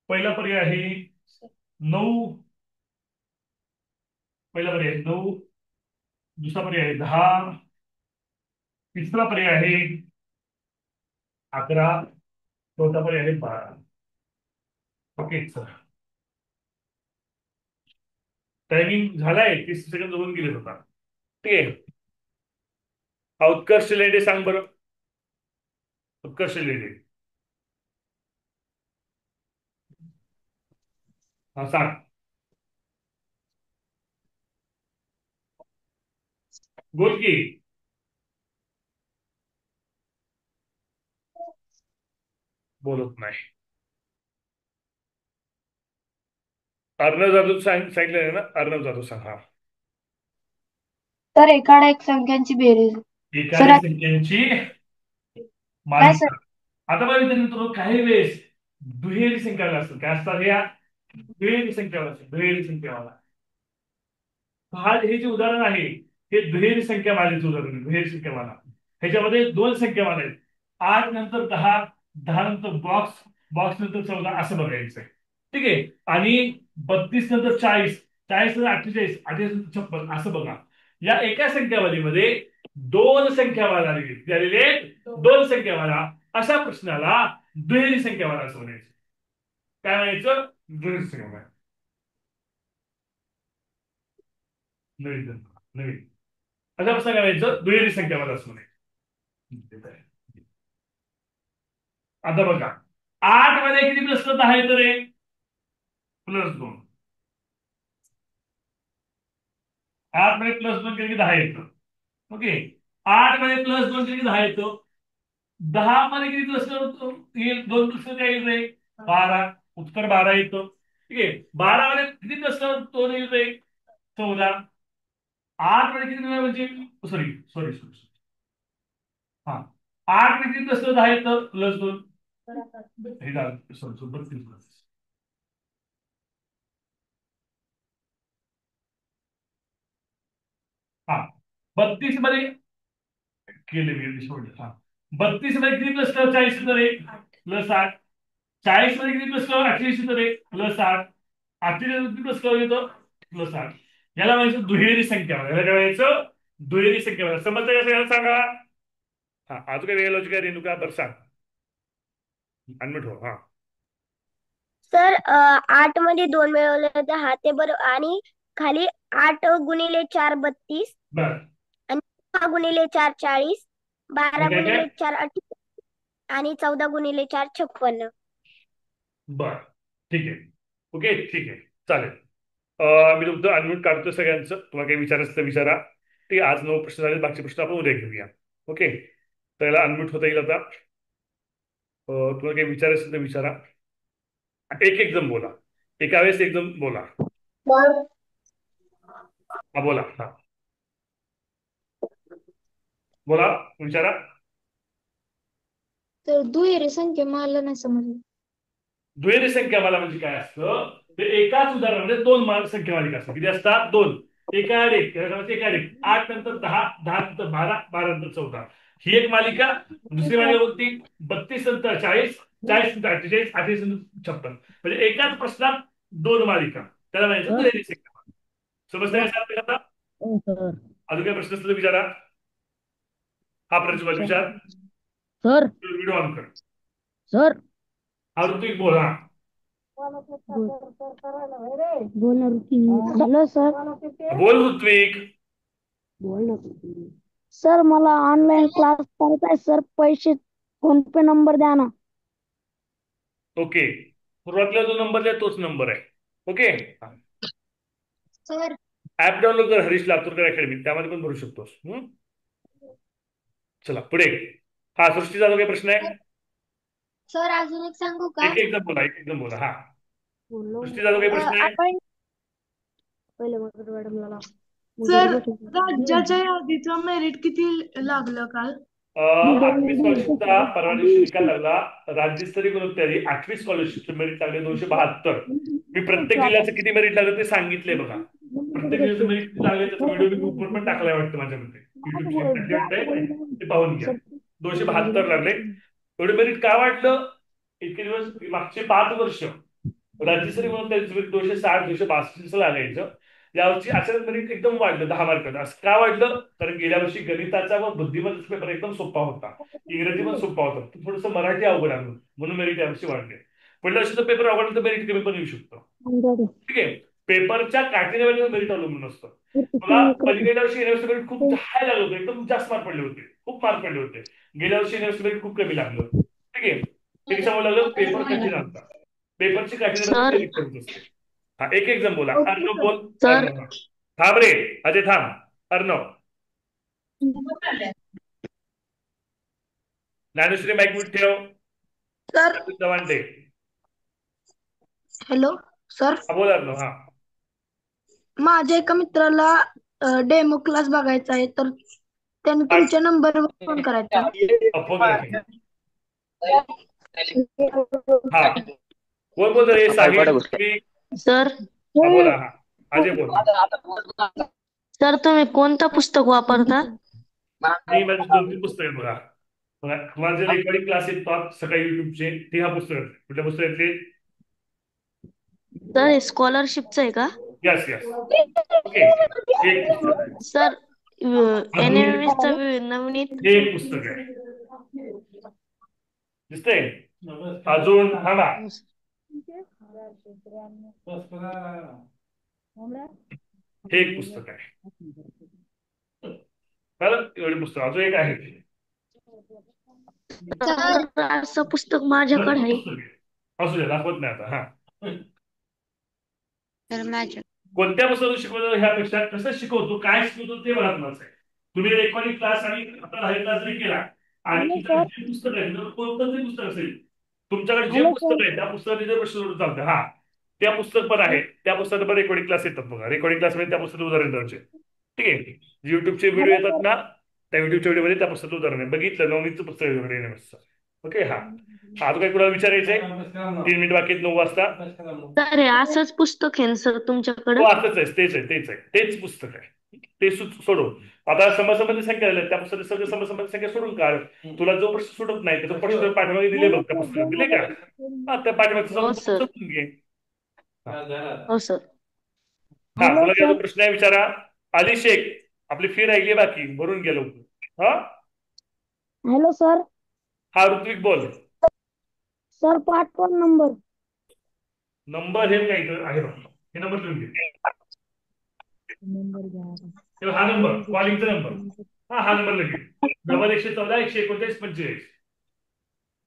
पहिला पर्याय आहे 9. पहिला पर्याय 9. दुसरा पर्याय आहे 10. तिसरा पर्याय आहे 11. चौथा पर्याय आहे 12. Okay sir. टायमिंग झालाय, 30 सेकंद होऊन गेले होता. ठीक आहे. उत्कर्ष लेंडे सांग बरं. उत्कर्ष लेंडे, हा सांग. बोल की. बोलत नाही. अर्णव जाधव सांगितलं ना. अर्णव जाधव सांग. हा. तर एकाड संख्यांची बेरीज. एकाधिक संख्यांची काय मालिका. सर. आता बघा मित्रांनो, काही वेळेस दुहेरी संख्यावाला असतात. काय असतात या दुहेरी संख्यावाला असतात. दुहेरी संख्यावाला. हा हे जे उदाहरण आहे हे दुहेरी संख्या मालेचं उदाहरण आहे. दुहेरी संख्यावाला ह्याच्यामध्ये 2 संख्यावाला आहेत. 8 नंतर 10, 10 नंतर बॉक्स, बॉक्स नंतर 14 असं बघायचं आहे. ठीक आहे. आणि 32 नंतर 40, 40 नंतर 48, 48 नंतर 56 असं बघा. या एका संख्यावालीमध्ये 2 संख्यावाला आलेले 2 संख्यावाला, अशा प्रश्नाला दुहेरी संख्यावाला असं म्हणायचं. काय म्हणायचं, दुहेरी संख्यावाला. नवीन अशा प्रश्न करायचं दुहेरी संख्यावाला असं म्हणायचं. आता बघा 8 मध्ये किती प्लस 10 येतं रे? +2. 8 मध्ये +2 केलं की 10 येतं. ओके. 8 मध्ये +2 केलं की 10 येतो. 10 मध्ये किती प्लस येईल? 2 प्लस काय येईल रे? 12. उत्तर 12 येतं. ठीक आहे. 12 मध्ये किती प्लस 2 येईल रे? 14. 8 मध्ये किती म्हणजे सॉरी सॉरी सॉरी हा 8 मध्ये किती प्लस 10 येतं? +2. हे झालं सॉरी 32. हा 32 मध्ये केले मी सोडले. हा 32 मध्ये किती प्लस 40 येतं रे? +8. 40 मध्ये किती प्लस 48 येतं रे? +8. 48 मध्ये किती प्लस येतं? +8. याला म्हणायचं दुहेरी संख्या. याला काय म्हणायचं? दुहेरी संख्या. समजतं का सगळ्यांना सांगा? हा अजून काही वेगळं लॉजिक आहे रेणुका? बरं सांग. अनमिट हो. हा सर 8 मध्ये 2 मिळवले तर हा ते बरोबर आणि खाली 8 गुणिले 4 32 बर आणि 6 गुणिले 4 40 12 काय काय गुणिले 4 48 आणि 14 गुणिले 4 56. बर ठीक आहे. ओके ठीक आहे चालेल. मी तुमचं अनम्यूट काढतो सगळ्यांचं. तुम्हाला काही विचारायचं तर विचारा. ठीक आहे. आज 9 प्रश्न झाले. बाकीचे प्रश्न आपण उद्या घेऊया. ओके. तर याला अनम्यूट होता येईल आता. तुम्हाला काही विचारायचं तर विचारा. एक एकदम बोला. एका वेळेस एकदम बोला. हा बोला. हा बोला विचारा. तर दुहेरी संख्या मला नाही समजलं. दुहेरी संख्या मला म्हणजे काय असतं? ते एकाच उदाहरणामध्ये 2 संख्या मालिका असतात. किती असतात? 2. एका आड एक. एका आड एक. 8 नंतर 10, 10 नंतर 12, 12 नंतर 14. ही एक मालिका. दुसरी मालिका कोणती? 32 नंतर 40, 40 नंतर 48, 48 नंतर 56. म्हणजे एकाच प्रश्नात 2 मालिका. त्याला म्हणायचं दुहेरी संख्या. समजतं का सर आता? अजून काय प्रश्न असतील तर विचारा. हा प्रज्वल विचार. सर व्हिडिओ ऑन कर. सर हा ऋतिक बोल. हा हॅलो सर. बोल ऋत्विक. सर मला ऑनलाईन क्लास करायचा सर. पैसे फोन पे नंबर द्या ना. ओके. सुरुवातीला जो नंबर द्या तोच नंबर आहे. ओके. सर ऍप डाउनलोड कर हरीश लातूरकर अकॅडमी. त्यामध्ये पण भरू शकतोस. चला पुढे. हा सृष्टीचा जो काही प्रश्न आहे. सर अजून एक सांगू का? एक एकदम बोला. एक एकदम बोला. हा सृष्टीचा जो काही प्रश्न आहे. आपण सर राज्याच्या यादीचं मेरिट किती लागलं काल? 8वी स्कॉलरशिपचा परवा दिवशी निकाल लागला. राज्यस्तरीय गुणोत्तरी 8वी स्कॉलरशिपचे मेरिट लागले 272. मी प्रत्येक जिल्ह्याचं किती मेरिट लागलं ते सांगितलंय बघा. प्रत्येक जिल्ह्याचं मेरिट किती लागले त्याचा व्हिडिओ मी ग्रुपवर पण टाकलाय वाटतं माझ्यामध्ये. युट्यूबची आहे ते पाहून घ्या. 272 लागले. एवढे मेरिट का वाटलं? इतके दिवस मागचे 5 वर्ष राज्यस्तरीय गुणोत्तरीचं मेरिट 260, 262 लागायचं. यावर्षी अचानक मेरिट एकदम वाढलं 10 मार्काचं. असं का वाढलं? कारण गेल्या वर्षी गणिताचा व बुद्धिमत्तेचा पेपर एकदम सोपा होता. इंग्रजी पण सोपा होता. थोडंसं मराठी अवघड आलं म्हणून मेरिट यावर्षी वाढले. पुढल्या वर्षीचा पेपर अवघड तर मेरिट कमी पण येऊ शकतो. ठीक आहे. पेपरच्या काठीने मेरिट अवलंबून असतं. मला गेल्या वर्षी युनिव्हर्सिटी मेरिट खूप हाय लागलं होतं. एकदम जास्त मार्क पडले होते. खूप मार्क पडले होते. गेल्या वर्षी युनिव्हर्सिटी मेरिट खूप कमी लागलं. ठीक आहे. ते कशामुळे लागलं? पेपर कठीण आणतात. पेपरची काठीने मेरिट कमीच असते. हा एक एक जण बोला. अर्णव बोल. सर. अर्णव थांब रे. अजय थांब. अर्णव. ज्ञानेश्वरी माईक म्यूट ठेव. सर चव्हाण दे. Hello sir. हा बोल अर्णव. हा माझ्या एका मित्राला डेमो क्लास बघायचा आहे तर त्याने तुमच्या नंबरवर फोन करायचा. अपंग आहे. हा कोण बोलतो रे? साहिल. सर हा बोला. हा अजय बोल. सर तुम्ही कोणतं पुस्तक वापरता? मी माझी 2-3 पुस्तकं आहेत बघा. तुम्हाला जे रेकॉर्डिंग क्लास येतात सकाळी युट्यूबचे ते हा पुस्तक आहेत. कुठल्या पुस्तकातले? सर हे स्कॉलरशिपचं आहे का? Yes yes. ओके. एक पुस्तक आहे. सर अजून नवनीत एक पुस्तक आहे. दिसतंय? अजून थांबा. हे एक पुस्तक आहे. एवढे पुस्तक. अजून एक आहे. तर असं पुस्तक माझ्याकडे भरपूर आहे. पुस्तक आहे. असू द्या, दाखवत नाही आता. हा, तर माझ्या कोणत्या पुस्तकातून शिकवतो ह्यापेक्षा कसं शिकवतो, काय शिकवतो ते महत्वाचं आहे. तुम्ही रेकॉर्डिंग क्लास आणि आता लाईव्ह क्लास जरी केला आणि हॅलो तुमच्याकडे सर. जे पुस्तक आहे कोणतं तरी पुस्तक असेल, तुमच्याकडे जे हॅलो सर. पुस्तक आहे त्या पुस्तकाचे जे प्रश्न सोडून चालतं. हा, त्या पुस्तक पण आहे, त्या पुस्तकात पण रेकॉर्डिंग क्लास येतात बघा. रेकॉर्डिंग क्लासमध्ये त्या पुस्तकात उदाहरण द्यायचे. ठीक आहे. युट्यूबचे व्हिडिओ हॅलो येतात सर. ना, त्या युट्यूबच्या व्हिडिओमध्ये त्या पुस्तकाचं उदाहरण आहे. बघितलं, नवनीतचं पुस्तक आहे रेनेमसचं. ओके. हा, आज काही कुणाला विचारायचंय? 3 मिनिट बाकी आहेत, 9 वाजता. तर हे असंच पुस्तक आहे ना सर तुमच्याकडं? हो, असंच आहे, तेच पुस्तक आहे. ते सोडून आता समसंबंधी संख्या आल्या, त्या पुस्तकात सगळं समसंबंधी संख्या सोडून काढ. तुला जो प्रश्न सुटत नाही त्याचा प्रश्न पाठीमागे दिले हॅलो बघ, त्या सर. पुस्तकात दिले का? हा, त्या पाठीमागचं हो जाऊन सर. समजून घे. हो सर. हा, हॅलो तुला काय सर. अजून प्रश्न आहे विचारा. अली शेख, आपली फी राहिली बाकी, भरून गेलो. हा हॅलो सर. हा, ऋत्विक बोल. सर पाठवा नंबर. नंबर हे काय इथं आहे बघ. हे नंबर लिहून घे. नंबर घ्या. तेव्हा हा नंबर कॉलिंगचा नंबर. हा नंबर लगेच 114 145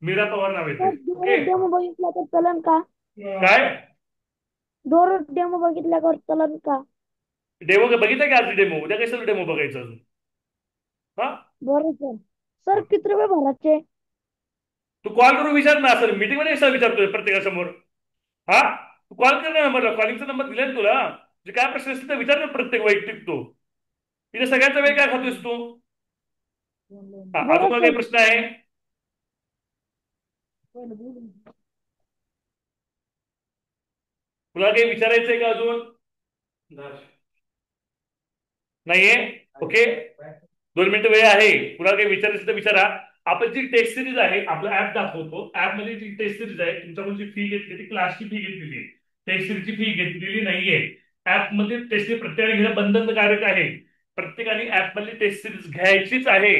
मीरा पवार नाव येते. ओके. डेमो बघितला तर चलन का? काय दोर डेमो बघितल्यावर चलन का? डेमो बघितलं का? आज डेमो, उद्या कशाला डेमो बघायचं अजून? हा, बरं सर. सर किती रुपये भरायचे? तू कॉल करून विचार ना, सर मीटिंग मध्ये कसा विचारतोय प्रत्येकासमोर? हा, तू कॉल कर ना नंबरला, कॉलिंगचा नंबर दिलाय ना तुला. जे काय प्रश्न असतील तर विचार ना प्रत्येक वैयक्तिक तो. इथे सगळ्यांचा वेळ काय खातोयस तू? हा, अजून बरं मला काही सर. प्रश्न आहे? तुला काही विचारायचंय का अजून? नाहीये? ओके, 2 मिनिटं वेळ आहे. कुणाला काही विचारायचं तर विचारा. आपण जी टेस्ट सिरीज आहे, आपला ऍप दाखवतो, ऍप मध्ये जी टेस्ट सिरीज आहे, तुमच्याकडून जी फी घेतली ती क्लासची फी घेतलेली आहे, टेस्ट सिरीजची फी घेतलेली नाहीये. ऍप मध्ये टेस्ट सिरीज प्रत्येकाने घेणं बंधनकारक आहे. प्रत्येकाने ऍप मधली टेस्ट सिरीज घ्यायचीच आहे.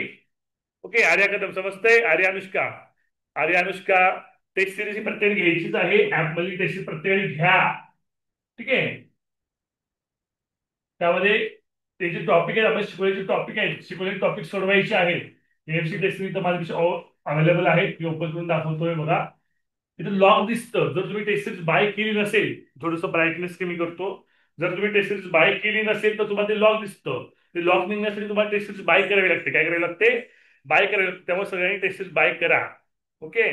ओके. आर्या कदम समजतंय? आर्या अनुष्का टेस्ट सिरीज ही प्रत्येकाने घ्यायचीच आहे. ऍप मधली टेस्ट सिरीज प्रत्येकाने घ्या. ठीक आहे. त्यामध्ये ते जे टॉपिक आहेत, आपण शिकवण्याचे टॉपिक आहेत, शिकवलेले टॉपिक सोडवायचे आहेत. एमसी टेस्टिंग तर माझ्यापेक्षा अवेलेबल आहे, मी ओपन करून दाखवतोय बघा. तिथे लॉग दिसतं. जर तुम्ही टेस्ट सिरीज बाय केली नसेल, थोडंसं ब्राईटनेस कमी करतो. जर तुम्ही टेस्ट सिरीज बाय केली नसेल तर तुम्हाला ते लॉग दिसतं. ते लॉग निघण्यासाठी तुम्हाला टेस्ट सिरीज बाय करावी लागते. काय करावी लागते? बाय करावी लागते. त्यामुळे सगळ्यांनी टेस्ट सिरीज बाय करा. Okay.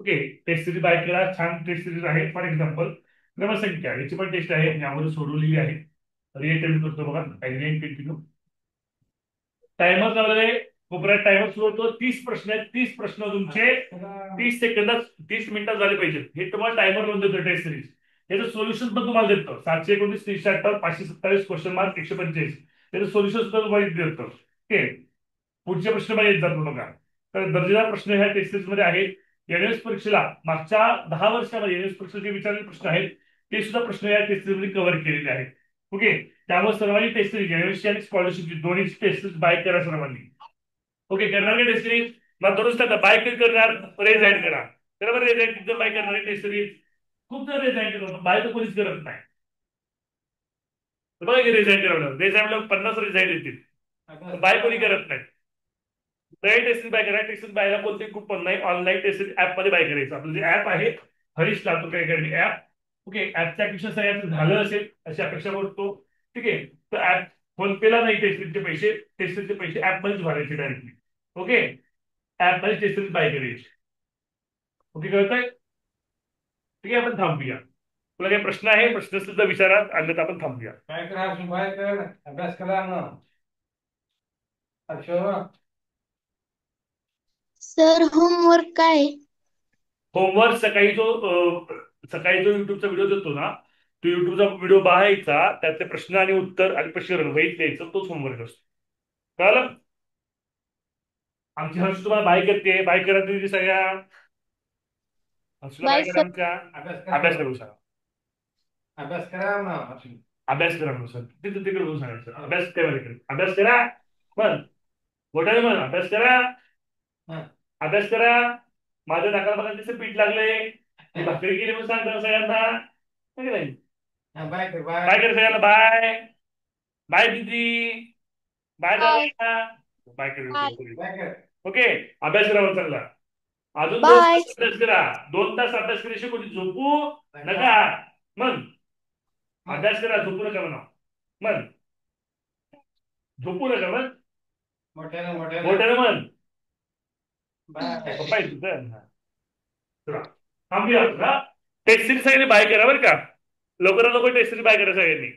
Okay, test series buy करा. छान टेस्ट सिरीज आहे. फॉर एक्झाम्पल क्रमसंख्या याची पण टेस्ट आहे, यामध्ये सोडवलेली आहे. रिअटेम्प्ट करतो बघा. कंटिन्यू. टायमर लावलेला आहे, कोपऱ्यात टायमर सुरू होतो. 30 प्रश्न आहेत. 30 प्रश्न तुमचे 30 सेकंदात, 30 मिनिटात झाले पाहिजेत. हे तुम्हाला टायमर लावून देतो टेस्ट सिरीज. याचं सोल्युशन पण तुम्हाला देतो. 729 378 527 क्वेश्चन मार्क 145. त्याचं सोल्युशन सुद्धा तुम्हाला देतो. ओके. पुढचे प्रश्न मला येत जातो बघा. तर दर्जेदार प्रश्न ह्या टेस्ट सिरीज मध्ये आहेत. एनएस परीक्षेला मागच्या 10 वर्षामध्ये एनएस परीक्षेचे जे विचारलेले प्रश्न आहेत ते सुद्धा प्रश्न या टेस्ट सिरीज मध्ये कव्हर केलेले आहेत. ओके. त्यामुळे सर्वांनी टेस्ट सिरीज एनएससी आणि स्कॉलरशिपची दोन्ही टेस्ट सिरीज बाय करा सर्वांनी. ओके, करणार का टेस्ट सिरीज? मला दररोज टाका बाय करणार, रेज ऍड करा. बरोबर, रेज ऍड बाय करणार टेस्ट सिरीज. खूप जण रेज ऍड करतात, बाय तर कोणीच करत नाही. बघा की रेज ऍड करावं, रेज ऍड 50 रेज ऍड येतील, बाय कोणी करत नाही. टेस्ट बाय करा. टेस्ट बायला कोणते कुपन नाही, ऑनलाईन टेस्ट ऍप मध्ये बाय करायचं. आपलं जे ऍप आहे Harish Latur academy app. Okay, ऍपच्या ऍप्लिकेशन सगळ्यांचं झालं असेल अशी अपेक्षा करतो. ठीक आहे. तर ऍप फोनपेला नाही, टेस्टिंगचे पैसे ऍप मध्येच भरायचे डायरेक्टली. ओके, ऍप मध्ये टेस्टिंग बाय करायची. ओके, कळतंय? ठीक आहे, आपण थांबूया. तुला काही प्रश्न आहे? प्रश्न सुद्धा विचारा, अन्यथा आपण थांबूया. काय करा, बाय कर, अभ्यास करा ना. अच्छा, सर होमवर्क काय? होमवर्क सकाळी जो युट्यूबचा व्हिडिओ देतो ना, तो युट्यूबचा व्हिडिओ बघायचा, त्यातले प्रश्न आणि उत्तर आणि प्रश्न वहीत द्यायचं, तोच होमवर्क असतो. कळलं? आमची हर्ष तुम्हाला बाय करते, बाय करा तुम्ही सगळ्या. हर्षला बाय करा आमच्या. अभ्यास करू सांगा. अभ्यास करा ना. अभ्यास करा म्हणून सर, तिथे तिकडे बोलून सांगायचं अभ्यास करा. अभ्यास करा पण मोठ्याने म्हण, अभ्यास करा. अभ्यास करा. माझ्या नाकाला बघा तिथे पीठ लागले, भाकरी केली म्हणून सांगता सगळ्यांना. नाही, बाय कर, बाय कर सगळ्यांना. बाय बाय दीदी. बाय दादा. बाय कर. बाय कर. ओके, अभ्यास करा चांगला. अजून 2 बाय. तास अभ्यास करा. 2 तास अभ्यास केल्याशिवाय कोणी झोपू नका. मग अभ्यास करा, झोपू नका म्हणा. मग झोपू नका. मग मोठ्यानं मोठ्यानं मोठ्यानं म्हण. बाय. पप्पा आहे तुझं. चला थांबूया. टेस्ट सिरीज सगळ्यांनी बाय करा बरं का. लवकरात लवकर टेस्ट सिरीज बाय करा सगळ्यांनी.